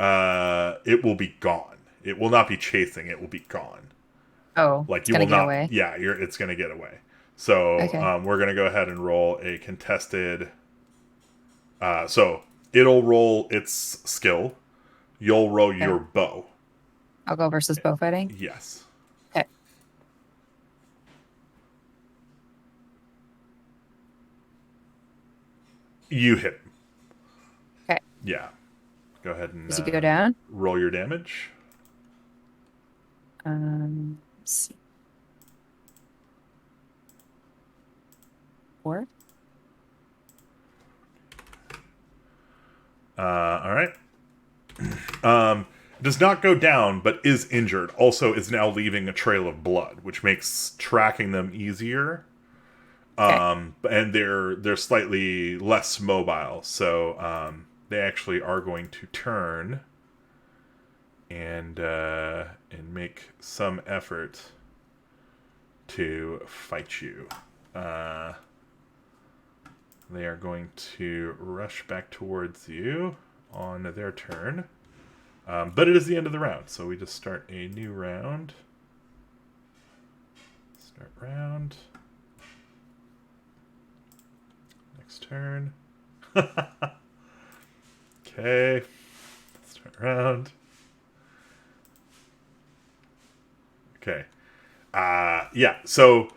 it will be gone. It will not be chasing. It will be gone. Oh, Like it's you gonna will get not. away. Yeah, it's gonna get away. So Okay. we're gonna go ahead and roll a contested. So it'll roll its skill. You'll roll Okay. your bow. I'll go versus bow fighting. Yes. Okay. You hit him. Okay. Yeah. Go ahead and Does he go down? roll your damage. Let's see. 4. All right. Does not go down, but is injured. Also, is now leaving a trail of blood, which makes tracking them easier. Okay. And they're slightly less mobile, so they actually are going to turn and make some effort to fight you. They are going to rush back towards you on their turn. But it is the end of the round, so we just start a new round. Start round. Next turn. Okay. Start round. Okay. Yeah, so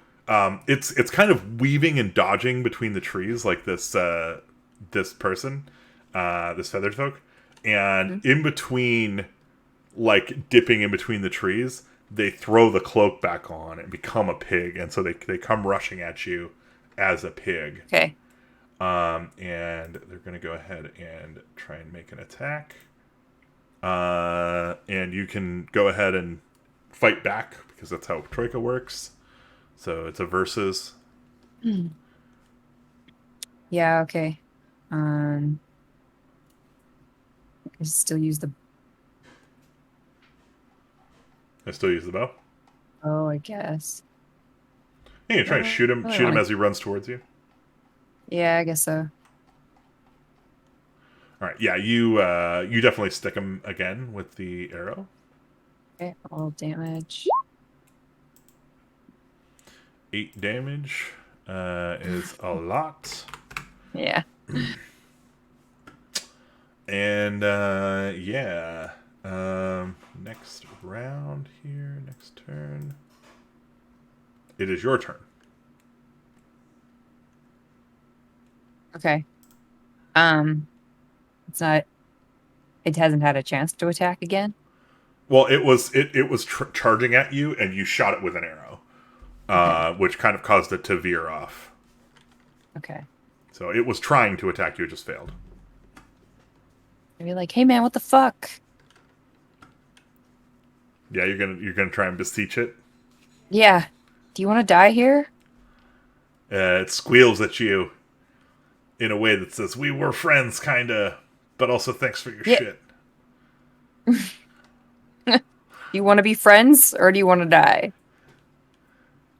it's kind of weaving and dodging between the trees like this this person, this feathered folk, and in between, like dipping in between the trees, they throw the cloak back on and become a pig, and so they come rushing at you as a pig. Okay. And they're going to go ahead and try and make an attack. And you can go ahead and fight back because that's how Troika works. So it's a versus. Yeah. Okay. I still use the I still use the bow. bow, I guess. Yeah, you try and shoot him. I Shoot him wanna... as he runs towards you. Yeah, I guess so. All right. Yeah, you definitely stick him again with the arrow. Okay. All damage. 8 damage is a lot. Yeah. And yeah. Next round here. Next turn. It is your turn. Okay. It's not. It hasn't had a chance to attack again. Well, it was charging at you, and you shot it with an arrow, Okay. which kind of caused it to veer off. Okay. So it was trying to attack you, it just failed. I'd be like, "Hey, man, what the fuck?" Yeah, you're gonna try and beseech it. Yeah. Do you want to die here? It squeals at you in a way that says, "We were friends, kinda, but also thanks for your Yeah. shit." Do you want to be friends or do you want to die?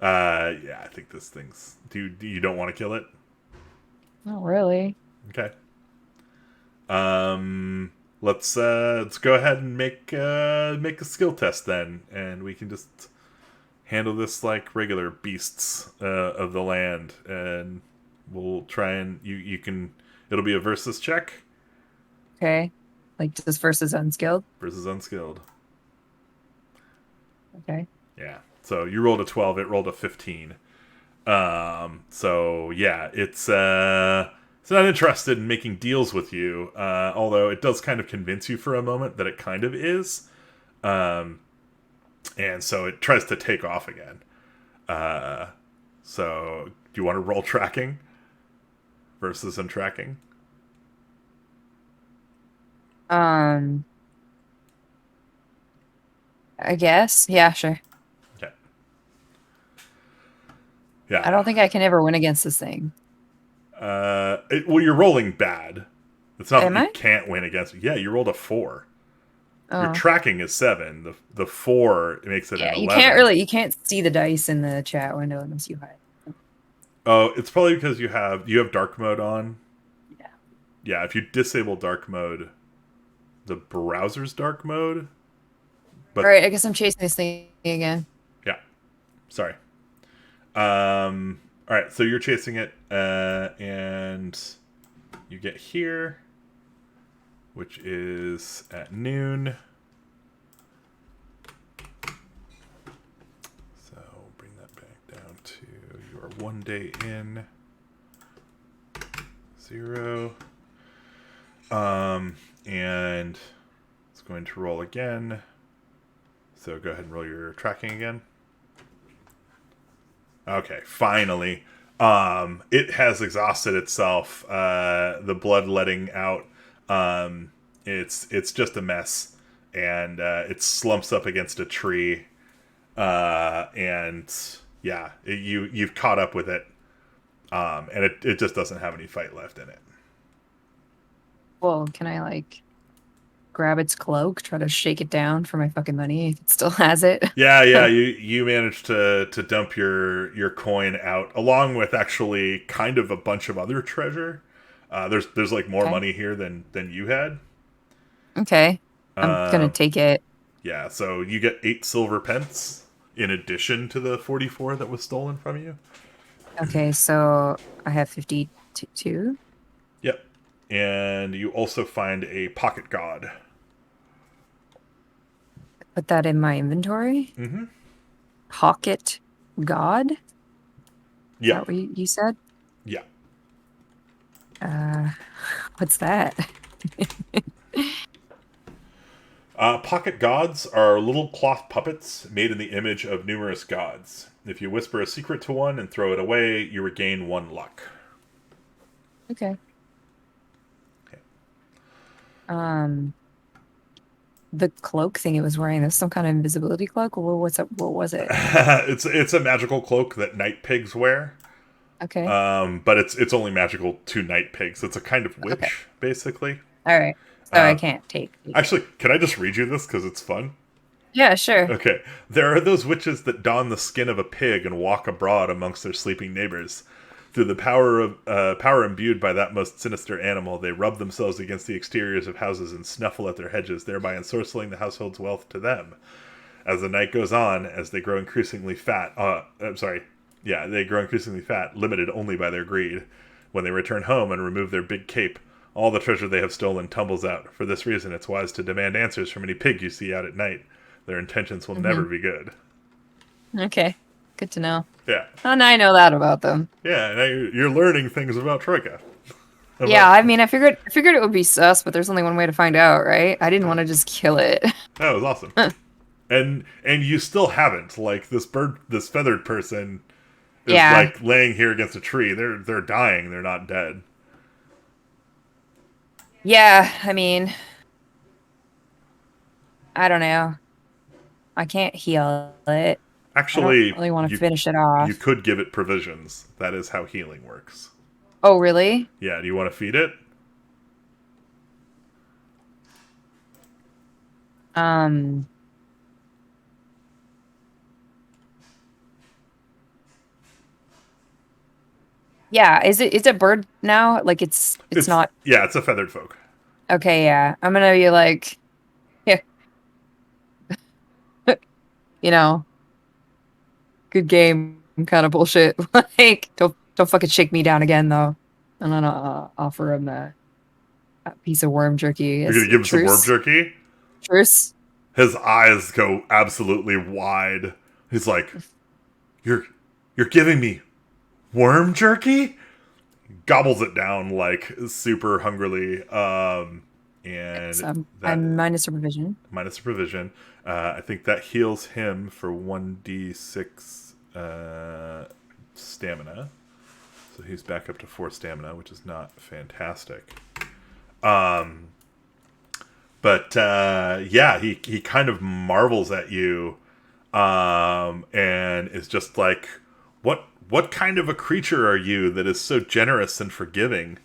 Yeah, I think this thing's. Do you don't want to kill it? Not really. Okay. Let's go ahead and make a skill test then, and we can just handle this like regular beasts of the land, and we'll try and you can. It'll be a versus check. Okay. Like just versus unskilled. Versus unskilled. Okay. Yeah. So you rolled a 12. It rolled a 15. So yeah, it's It's not interested in making deals with you, although it does kind of convince you for a moment that it kind of is. Um, and so it tries to take off again. So do you want to roll tracking versus untracking? Um, I guess. Yeah, sure. Okay. I Yeah. don't think I can ever win against this thing. Well, you're rolling bad. It's not that Am you I? can't win against it. Yeah, you rolled a 4. Your Oh. tracking is 7. The 4 makes it an Yeah, 11. you can't see the dice in the chat window unless you hide. Oh, it's probably because you have dark mode on. Yeah. Yeah, if you disable dark mode, the browser's dark mode. All But right, I guess I'm chasing this thing again. yeah, sorry. All right, so you're chasing it, and you get here, which is at noon. So bring that back down to your 1 day in. 0. And it's going to roll again. So go ahead and roll your tracking again. Okay, finally. It has exhausted itself. The blood letting out. It's just a mess, and it slumps up against a tree. And yeah, you've caught up with it. And it just doesn't have any fight left in it. Well, can I like grab its cloak, try to shake it down for my fucking money if it still has it? Yeah, yeah, you managed to dump your coin out along with actually kind of a bunch of other treasure. There's like more Okay. money here than you had. Okay. I'm gonna Uh, take it. yeah, so you get 8 silver pence in addition to the 44 that was stolen from you. Okay, so I have 52. Yep, and you also find a pocket god. Put that in my inventory. Mm-hmm. Pocket God? Is Yeah, that what you said? yeah. Uh, what's that? Pocket gods are little cloth puppets made in the image of numerous gods. If you whisper a secret to one and throw it away, you regain 1 luck. Okay. Okay. Um, the cloak thing it was wearing, that's some kind of invisibility cloak. Or what's up? What was it? It's a magical cloak that night pigs wear, Okay. but it's only magical to night pigs. It's a kind of Okay. witch, basically. All right. So I Uh, can't take it. Actually, can I just read you this because it's fun? Yeah, sure. Okay. There are those witches that don the skin of a pig and walk abroad amongst their sleeping neighbors. Through the power imbued by that most sinister animal, they rub themselves against the exteriors of houses and snuffle at their hedges, thereby ensorceling the household's wealth to them. As the night goes on, as they grow increasingly fat, they grow increasingly fat, limited only by their greed. When they return home and remove their big cape, all the treasure they have stolen tumbles out. For this reason, it's wise to demand answers from any pig you see out at night. Their intentions will never Hmm. be good. Okay. Good to know. Yeah. Oh, now I know that about them. Yeah, now you're learning things about Troika. Yeah, About, I mean, I figured it would be sus, but there's only one way to find out, right? I didn't want to just kill it. that was awesome. And you still haven't. Like this feathered person is Yeah. like laying here against a tree. They're dying. They're not dead. Yeah, I mean, I don't know. I can't heal it. I don't Actually, really want to you finish it you off. could give it provisions. That is how healing works. Oh, really? Yeah, do you want to feed it? Um, yeah, is it bird now? Like it's not It's a feathered folk. okay, yeah. I'm gonna be like, yeah, you know, good game kind of bullshit. Like, don't fucking shake me down again though. And then I'll offer him a piece of worm jerky You're as gonna give him some worm truce. jerky? Truce. His eyes go absolutely wide. He's like, You're giving me worm jerky? gobbles it down like super hungrily. And So that I'm minus supervision. minus supervision. I think that heals him for 1d6 stamina. So he's back up to 4 stamina, which is not fantastic. But yeah, he kind of marvels at you, and is just like, what kind of a creature are you that is so generous and forgiving?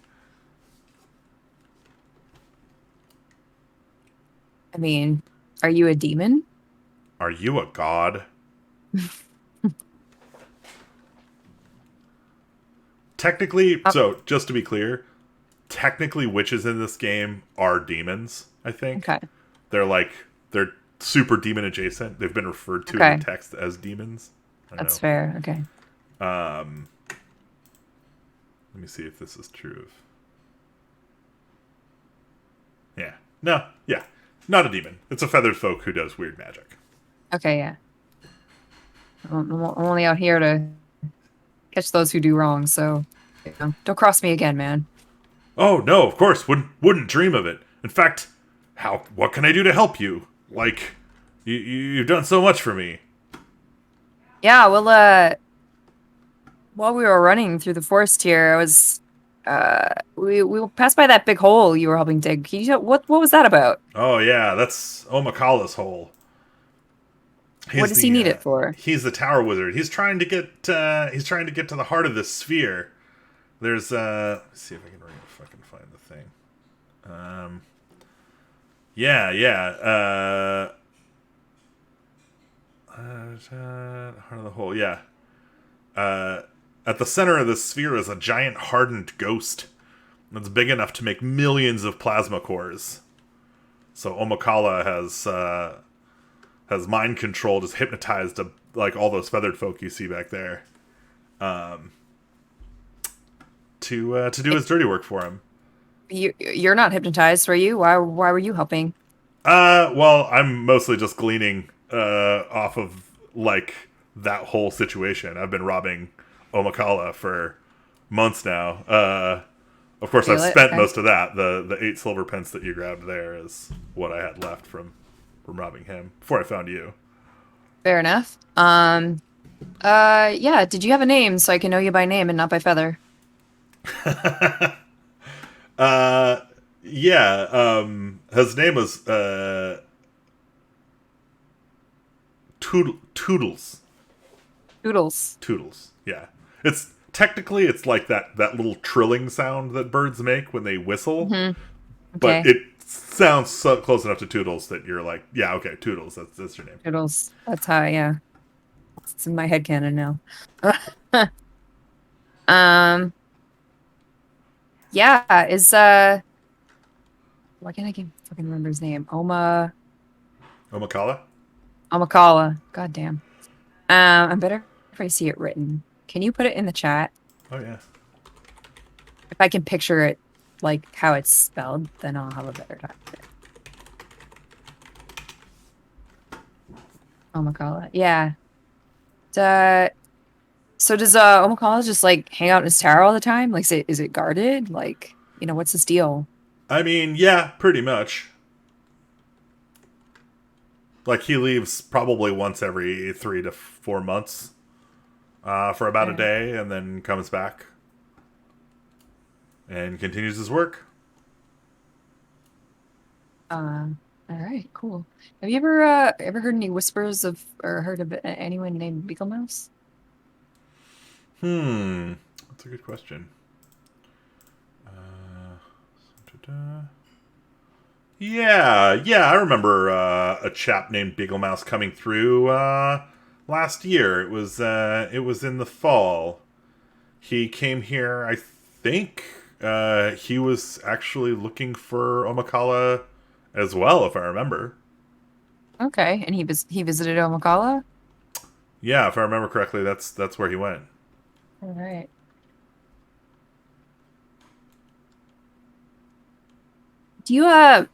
I mean, are you a demon? Are you a god? Technically, Oh, so just to be clear, technically witches in this game are demons, I think. okay. They're super demon adjacent. They've been referred to in the Okay. text as demons. I don't That's know. fair. Okay. Let me see if this is true of. Yeah. No, yeah. Not a demon. It's a feathered folk who does weird magic. Okay, yeah. I'm only out here to catch those who do wrong, so don't cross me again, man. Oh no, of course, wouldn't dream of it. In fact, what can I do to help you? Like, you've done so much for me. Yeah, well, while we were running through the forest here, I was, we passed by that big hole you were helping dig. Can you what was that about? Oh yeah, that's Omakala's hole. What He's does he the need it for? he's the tower wizard. He's trying to get to the heart of this sphere. There's let's see if I can find the thing. Yeah, yeah. Heart of the hole. Yeah. At the center of the sphere is a giant hardened ghost that's big enough to make millions of plasma cores. So Omakala has mind controlled, is hypnotized to like all those feathered folk you see back there, to do his dirty work for him. You're not hypnotized, were you? Why were you helping? Well, I'm mostly just gleaning off of like that whole situation. I've been robbing Omakala for months now. Of course, I've Feel it? spent Okay. most of that. The 8 silver pence that you grabbed there is what I had left from robbing him before I found you. Fair enough. Yeah, did you have a name so I can know you by name and not by feather? Uh, yeah. His name was Toodles. Doodles. Toodles. Yeah. It's technically it's like that little trilling sound that birds make when they whistle, Mm-hmm. but Okay. it sounds so close enough to Toodles that you're like, yeah, okay, Toodles. That's your name. Doodles. That's how, yeah. It's in my head canon now. Um, yeah, why can't I fucking remember his name? Omakala. Omakala. God damn. I'm better if I see it written. Can you put it in the chat? Oh yeah. If I can picture it like how it's spelled, then I'll have a better time with it. Omakala. Yeah. So does Omakala just like hang out in his tower all the time? Like, is it guarded? Like, what's his deal? I mean, yeah, pretty much. Like he leaves probably once every 3 to 4 months for about a Yeah. day, and then comes back and continues his work. All right, cool. Have you ever heard any whispers of or heard of anyone named Beagle Mouse? That's a good question. Yeah, I remember a chap named Beagle Mouse coming through last year. It was in the fall. He came here. I think he was actually looking for Omakala as well, if I remember. Okay, and he visited Omakala? Yeah, if I remember correctly, that's where he went. All right. Do you help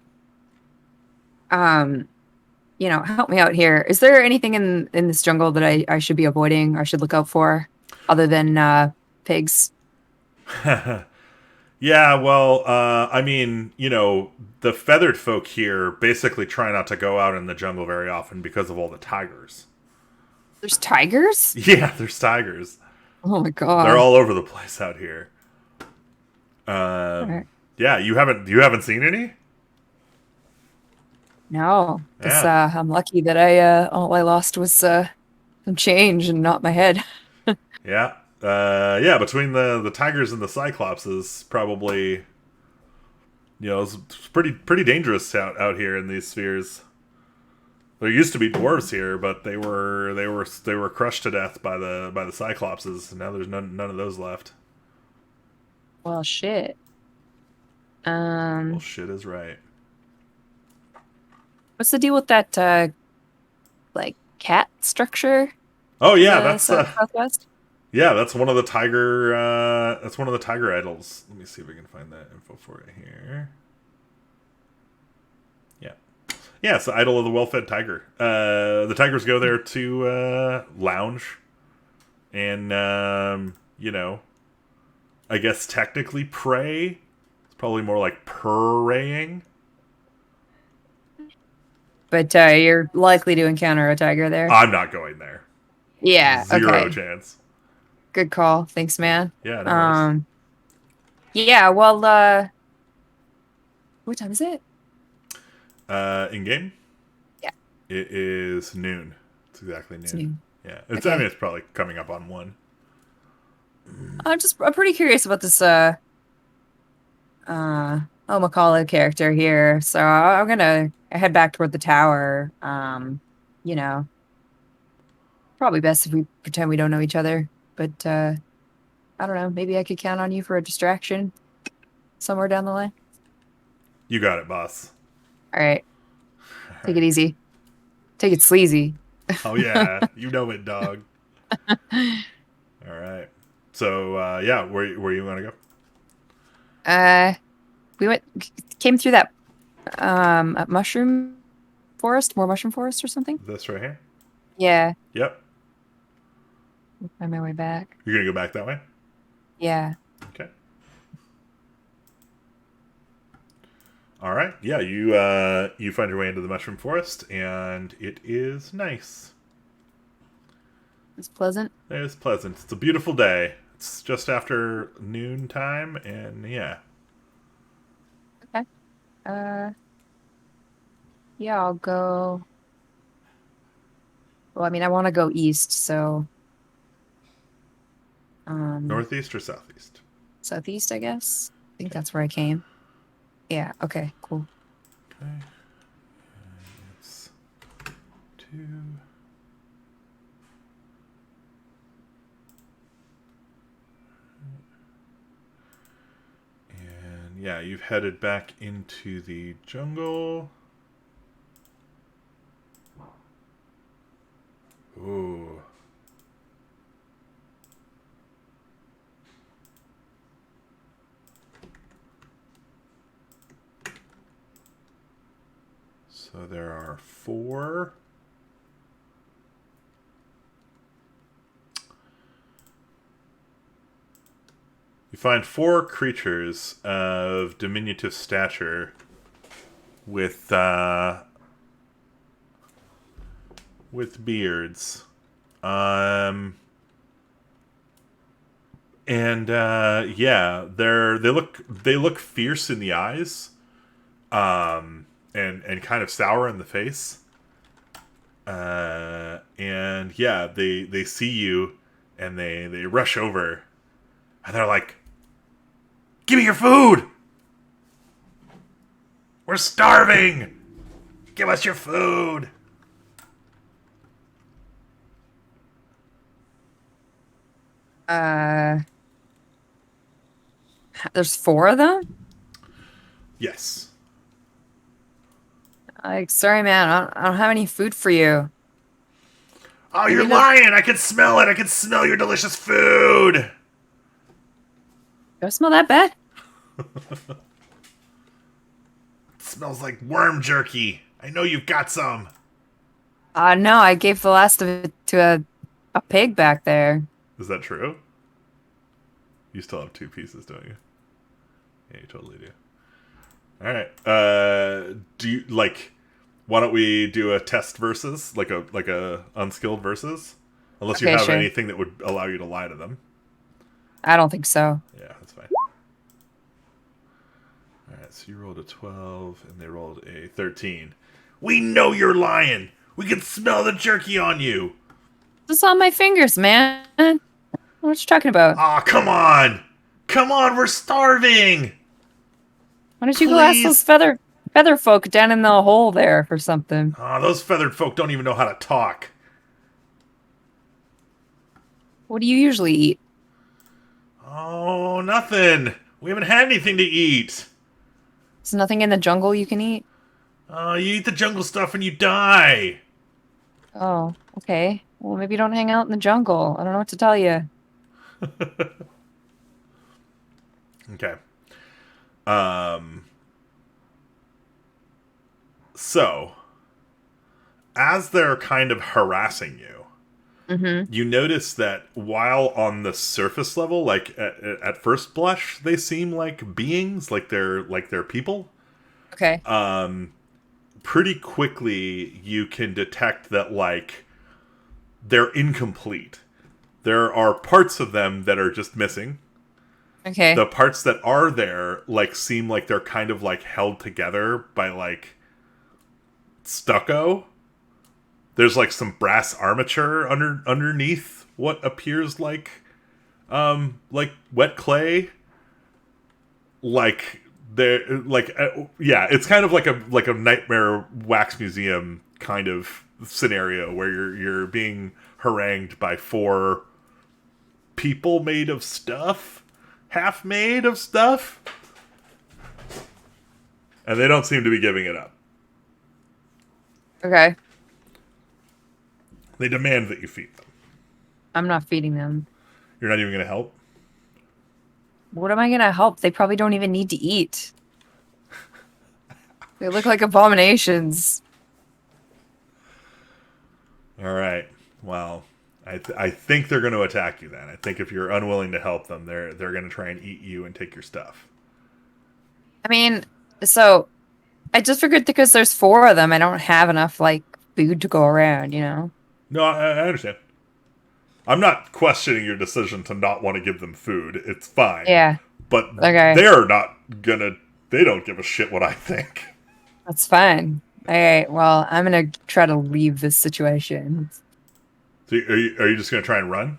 me out here. Is there anything in this jungle that I should be avoiding or should look out for other than pigs? Yeah, well, I mean, the feathered folk here basically try not to go out in the jungle very often because of all the tigers. There's tigers? Yeah, there's tigers. Oh my They're god. all over the place out here. All right. Yeah, you haven't seen any? No, this Yeah. I'm lucky that I all I lost was some change and not my head. Yeah. Yeah, between the tigers and the cyclopses, probably, it's pretty dangerous out here in these spheres. There used to be dwarves here, but they were crushed to death by the cyclopses. Now there's none of those left. Well, shit. Well, Um, shit is right. what's the deal with that like cat structure Oh in yeah, the southwest? that's one of the tiger idols. Let me see if we can find that info for you here. Yeah. Yeah, it's the idol of the well-fed tiger. The tigers go there to lounge and I guess technically prey. It's probably more like purraying. But you're likely to encounter a tiger there. I'm not going there. Yeah, Zero okay. chance. Good call. Thanks, man. Yeah, no worries. Um, yeah, well, what time is it? In game, Yeah, it is noon. It's exactly it's noon. noon. Yeah, I mean, Okay. it's probably coming up on 1. I'm pretty curious about this Omakala character here. So I'm gonna head back toward the tower. You know, probably best if we pretend we don't know each other. But I don't know, maybe I could count on you for a distraction somewhere down the line. You got it, boss. All right, All take it right. easy. Take it sleazy. Oh yeah, you know it, dog. All right. So yeah, where you want to go? Uh, we came through that mushroom forest, more mushroom forest or something. This right here. Yeah, Yep. find my way back. You're gonna go back that way. Yeah. Okay. All right. Yeah, you find your way into the mushroom forest, and it is nice. It's pleasant. It is pleasant. It's a beautiful day. It's just after noon time, and yeah. Okay. Uh, yeah, I'll go. Well, I mean, I want to go east, so Northeast or southeast? southeast, I guess. I think Okay. that's where I came. Yeah. Okay. Cool. Okay. It's 2. And yeah, you've headed back into the jungle. Ooh. So there are 4. You find 4 creatures of diminutive stature with beards. And yeah, they look fierce in the eyes, and kind of sour in the face. And yeah, they see you, and they rush over, and they're like, "Give me your food! We're starving! Give us your food!" Uh, there's 4 of them. Yes. Like, sorry, man. I don't have any food for you. Oh, Maybe you're another. lying! I can smell it! I can smell your delicious food! Do I smell that bad? It smells like worm jerky. I know you've got some. No. I gave the last of it to a pig back there. Is that true? You still have 2 pieces, don't you? Yeah, you totally do. All right. Do you like? Why don't we do a test versus, like a unskilled versus? Unless you Okay, have sure. anything that would allow you to lie to them. I don't think so. Yeah, that's fine. All right. So you rolled a 12, and they rolled a 13. We know you're lying. We can smell the jerky on you. This on my fingers, man. What you talking about? Aw, come on. Come on, we're starving. Why don't you go ask those Please. feather folk down in the hole there for something? Aw, those feathered folk don't even know how to talk. What do you usually eat? Oh, nothing. We haven't had anything to eat. There's nothing in the jungle you can eat? You eat the jungle stuff and you die. Oh, okay. Well, maybe don't hang out in the jungle. I don't know what to tell you. Okay. Um. So, as they're kind of harassing you, Mm-hmm. you notice that while on the surface level, like at first blush, they seem like beings, like they're people. Okay. Pretty quickly, you can detect that like they're incomplete. There are parts of them that are just missing. Okay. The parts that are there like seem like they're kind of like held together by like stucco. There's like some brass armature underneath what appears like wet clay. Like yeah, it's kind of like a nightmare wax museum kind of scenario where you're being harangued by 4 people made of stuff, half made of stuff, and they don't seem to be giving it up. Okay. They demand that you feed them. I'm not feeding them. You're not even going to help? What am I gonna help? They probably don't even need to eat. They look like abominations. All right. Well, I think they're going to attack you then. I think if you're unwilling to help them, they're going to try and eat you and take your stuff. I mean, so I just figured because there's 4 of them, I don't have enough like food to go around, you know? No, I understand. I'm not questioning your decision to not want to give them food. It's fine. Yeah. But Okay. they're not gonna. They don't give a shit what I think. That's fine. All right. Well, I'm gonna try to leave this situation. So are you just gonna try and run?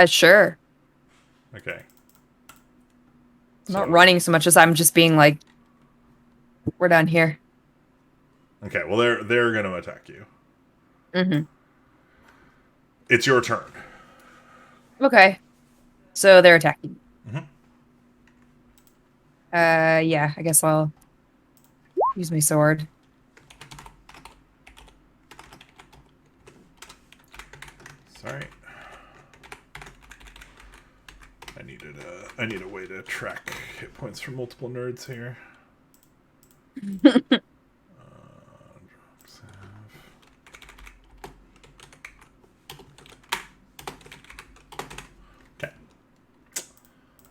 Sure. Okay. I'm not So running so much as I'm just being like, we're done here. okay. Well, they're gonna attack you. Mm-hmm. It's your turn. Okay. So they're attacking. Mm-hmm. Yeah, I guess I'll use my sword. Sorry. I need a way to track hit points for multiple nerds here. Okay.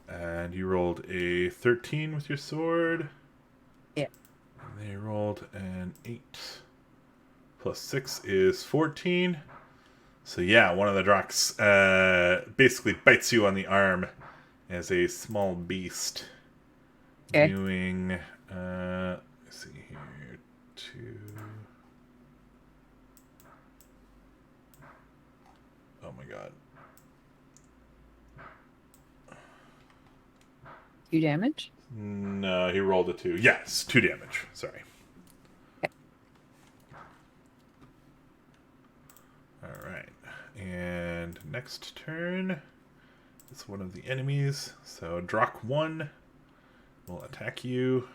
And you rolled a 13 with your sword. Yeah. And they rolled an 8. Plus 6 is 14. So yeah, one of the Drox basically bites you on the arm as a small beast. Okay. Doing, let's see here, 2. Oh my god. 2 damage. No, he rolled a 2. Yes, 2 damage. Sorry. Okay. Alright. And next turn, it's one of the enemies. So Drock 1 will attack you.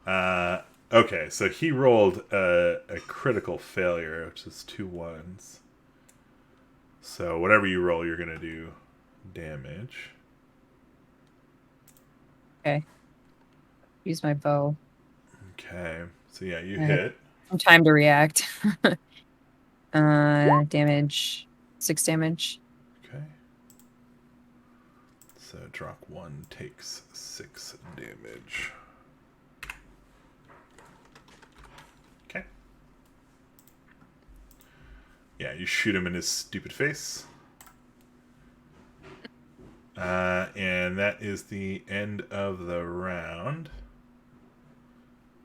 Okay, so he rolled a critical failure, which is 2 1s. So whatever you roll, you're going to do damage. Okay. Use my bow. Okay, so yeah, you I have hit. some time to react. Damage. 6 damage. Okay. So Drock 1 takes 6 damage. Okay. Yeah, you shoot him in his stupid face. And that is the end of the round.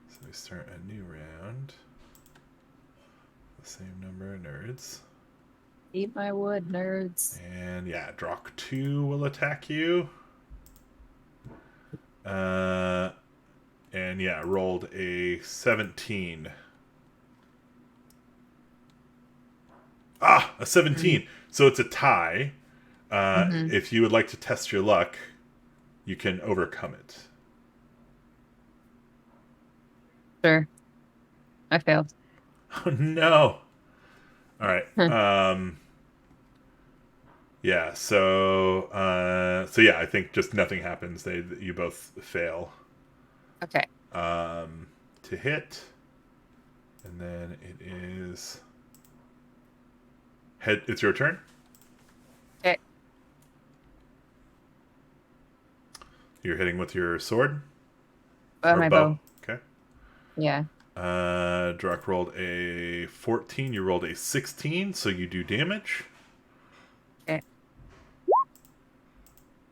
So we start a new round. The same number of nerds. Eat my wood, nerds. And yeah, Drock 2 will attack you. And yeah, rolled a 17. A 17. So it's a tie. If you would like to test your luck, you can overcome it. Sure. I failed. Oh no. All right. Yeah, so yeah, I think just nothing happens. You both fail. Okay. To hit. And then it is it's your turn. Okay. You're hitting with your sword? My bow. Okay. Yeah. Drock rolled a 14. You rolled a 16, so you do damage. Okay.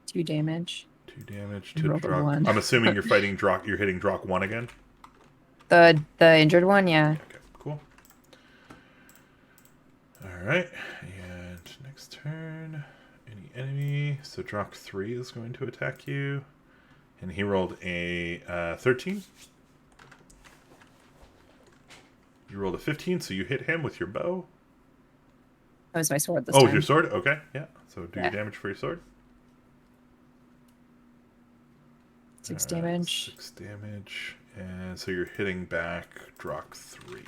2 damage. 2 damage You to rolled a Drock. 1. I'm assuming you're fighting Drock. You're hitting Drock 1 again? The injured one, yeah. Okay, cool. Alright. And next turn, any enemy. So Drock 3 is going to attack you. And he rolled a 13. You rolled a 15, so you hit him with your bow. That was my sword this time. Oh, your sword? Okay, yeah. So do your damage for your sword. 6 damage. 6 damage. And so you're hitting back Drock 3.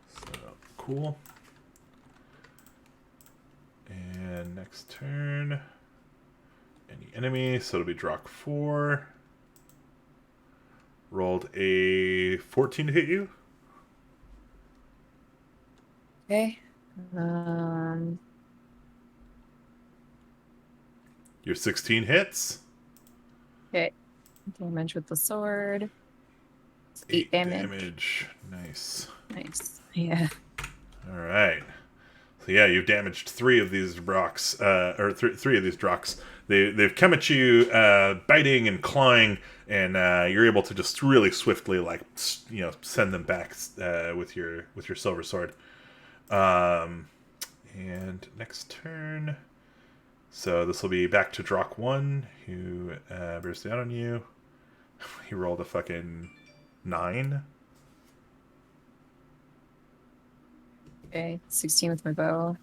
So, cool. And next turn, any enemy. So it'll be Drock 4. Rolled a 14 to hit you. Okay. Your 16 hits. Okay. Damage with the sword. 8 damage. Nice. Nice. Yeah. All right. So yeah, you've damaged 3 of these rocks, or 3 of these Drocks. They've come at you, biting and clawing, and you're able to just really swiftly, send them back with your silver sword. And next turn, so this will be back to Drock 1, who bears down on you. He rolled a fucking 9. Okay. 16 with my bow.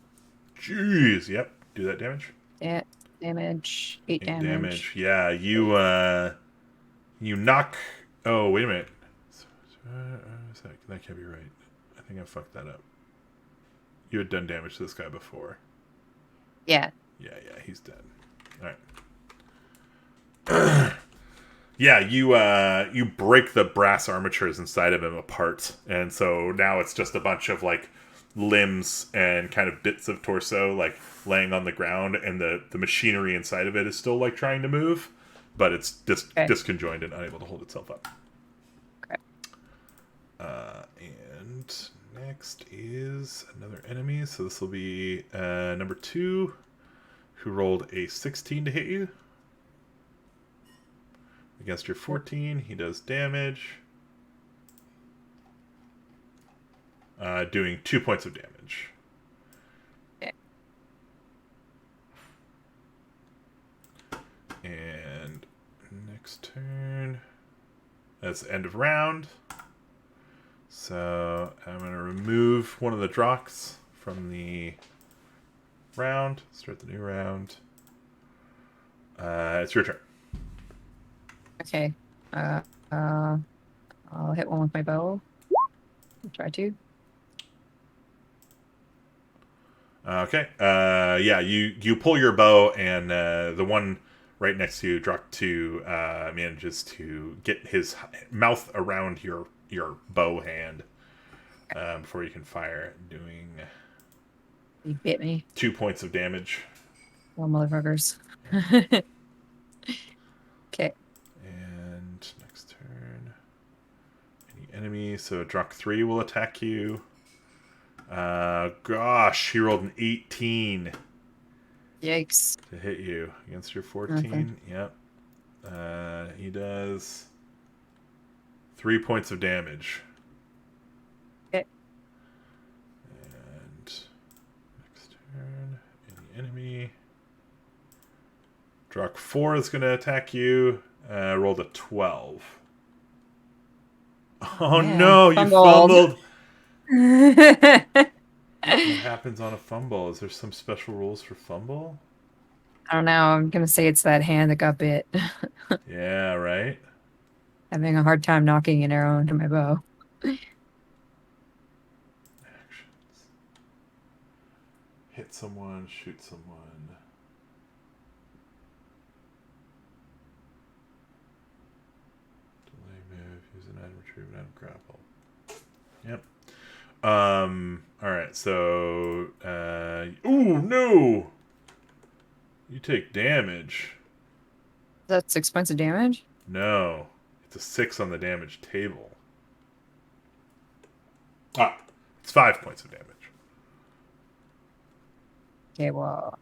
Jeez, yep. Do that damage. Yeah. Damage. 8 damage. Yeah, you knock. Oh, wait a minute. That can't be right. I think I fucked that up. You had done damage to this guy before. Yeah. Yeah, he's dead. All right. Yeah, you break the brass armatures inside of him apart, and so now it's just a bunch of limbs and kind of bits of torso laying on the ground, and the machinery inside of it is still trying to move, but it's disconjoined and unable to hold itself up. Okay. And next is another enemy, so this will be number 2, who rolled a 16 to hit you. Against your 14, he does damage. Doing 2 points of damage. Okay. And next turn, that's the end of round. So I'm going to remove one of the Drocks from the round. Start the new round. It's your turn. Okay. I'll hit one with my bow. I'll try to. Okay. Yeah, you pull your bow, and the one right next to you, Drock 2, manages to get his mouth around your bow hand before you can fire, doing He bit me. 2 points of damage. Well, motherfuckers. Okay. And next turn, any enemy. So Drock 3 will attack you. Gosh, he rolled an 18 Yikes. to hit you against your Okay. 14. Yep. He does 3 points of damage. Okay. And next turn, any enemy. Drock 4 is going to attack you. Rolled a 12. Oh Man, no, you fumbled. fumbled. I What happens on a fumble? Is there some special rules for fumble? don't know. I'm gonna say it's that hand that got bit. Yeah, right? Having a hard time knocking an arrow into my bow. Actions. Hit someone, shoot someone. Delay move, use an item, retrieve an item, grapple. Yep. Alright, so ooh, no! You take damage. That's 6 points of damage? No. It's a 6 on the damage table. Ah, it's 5 points of damage. Okay, well,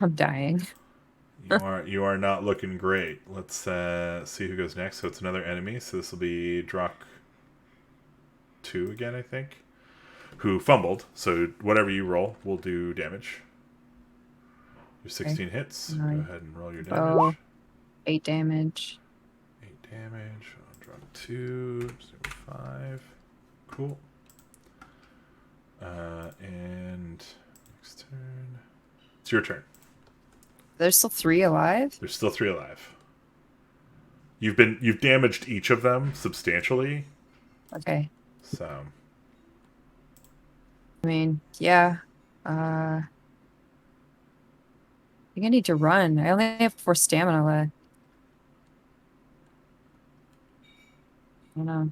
I'm dying. You are not looking great. Let's see who goes next. So it's another enemy. So this will be Drock 2 again, I think. Who fumbled. So whatever you roll will do damage. Your 16 Okay. hits. Go Nine. ahead and roll your damage. Bow, 8 damage. 8 damage. I'll drop 2. So 5. Cool. And next turn. It's your turn. There's still 3 alive? There's still 3 alive. You've damaged each of them substantially. Okay. So I mean, yeah. I think I need to run. I only have 4 stamina left. I don't know.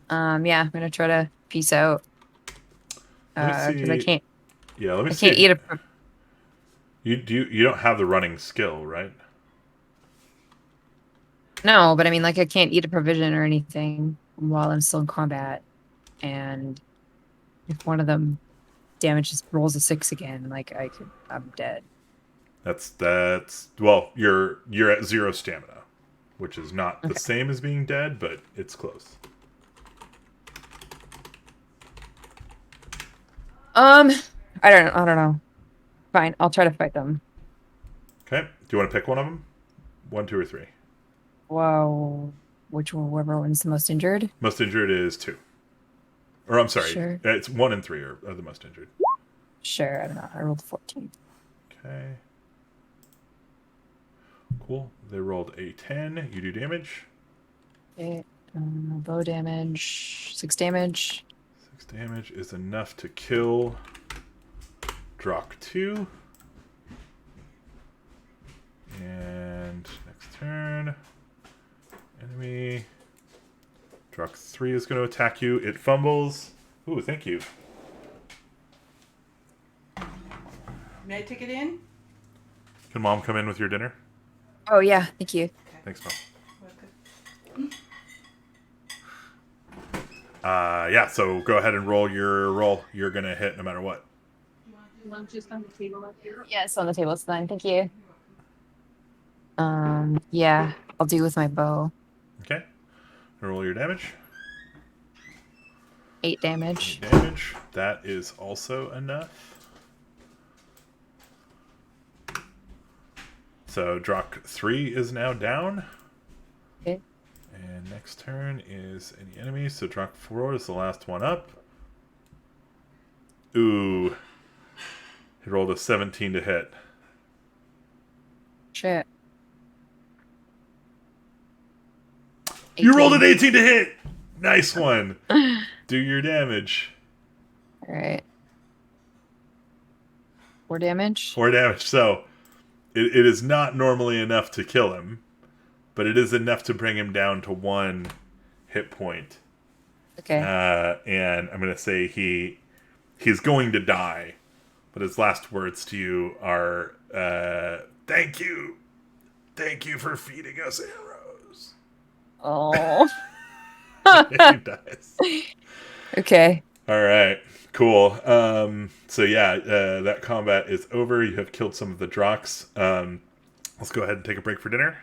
Yeah, I'm gonna try to peace out. let me Because I see. can't Yeah, let me I can't see. eat a You don't have the running skill, right? no, but I mean like I can't eat a provision or anything while I'm still in combat. And if one of them damages rolls a 6 again, like I'm dead. That's well, you're at 0 stamina, which is not the Okay. same as being dead, but it's close. Um, I don't know. Fine, I'll try to fight them. Okay. Do you want to pick one of them? 1, 2, or 3. Whoa. Which one, whoever one's the most injured? Most injured is 2. Or I'm sorry, Sure. it's 1 and 3 are the most injured. Sure, I don't know. I rolled 14. Okay. Cool. They rolled a 10. You do damage. Okay. Bow damage, 6 damage. 6 damage is enough to kill Drock 2. And next turn, enemy. Drock 3 is going to attack you. It fumbles. Ooh, thank you. May I take it in? Can Mom come in with your dinner? Oh yeah, thank you. Thanks, Mom. Welcome. Yeah, so go ahead and roll your roll. You're going to hit no matter what. Lunch is on the table up here. Yes, on the table. It's fine. Thank you. Yeah, I'll do with my bow. Okay. Roll your damage. 8 damage. 8 damage. That is also enough. So Drock 3 is now down. Okay. And next turn is any enemy. So Drock 4 is the last one up. Ooh. He rolled a 17 to hit. Shit. You rolled 18. an 18 to hit! Nice one. Do your damage. All right. 4 damage. 4 damage. So it is not normally enough to kill him. but it is enough to bring him down to 1 hit point. Okay. And I'm going to say he's going to die, but his last words to you are, thank you for feeding us arrows. Oh. He dies. Okay. All right, cool. So yeah, that combat is over. You have killed some of the Drox. Let's go ahead and take a break for dinner.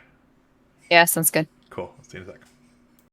Yeah, sounds good. Cool. I'll see you in a second.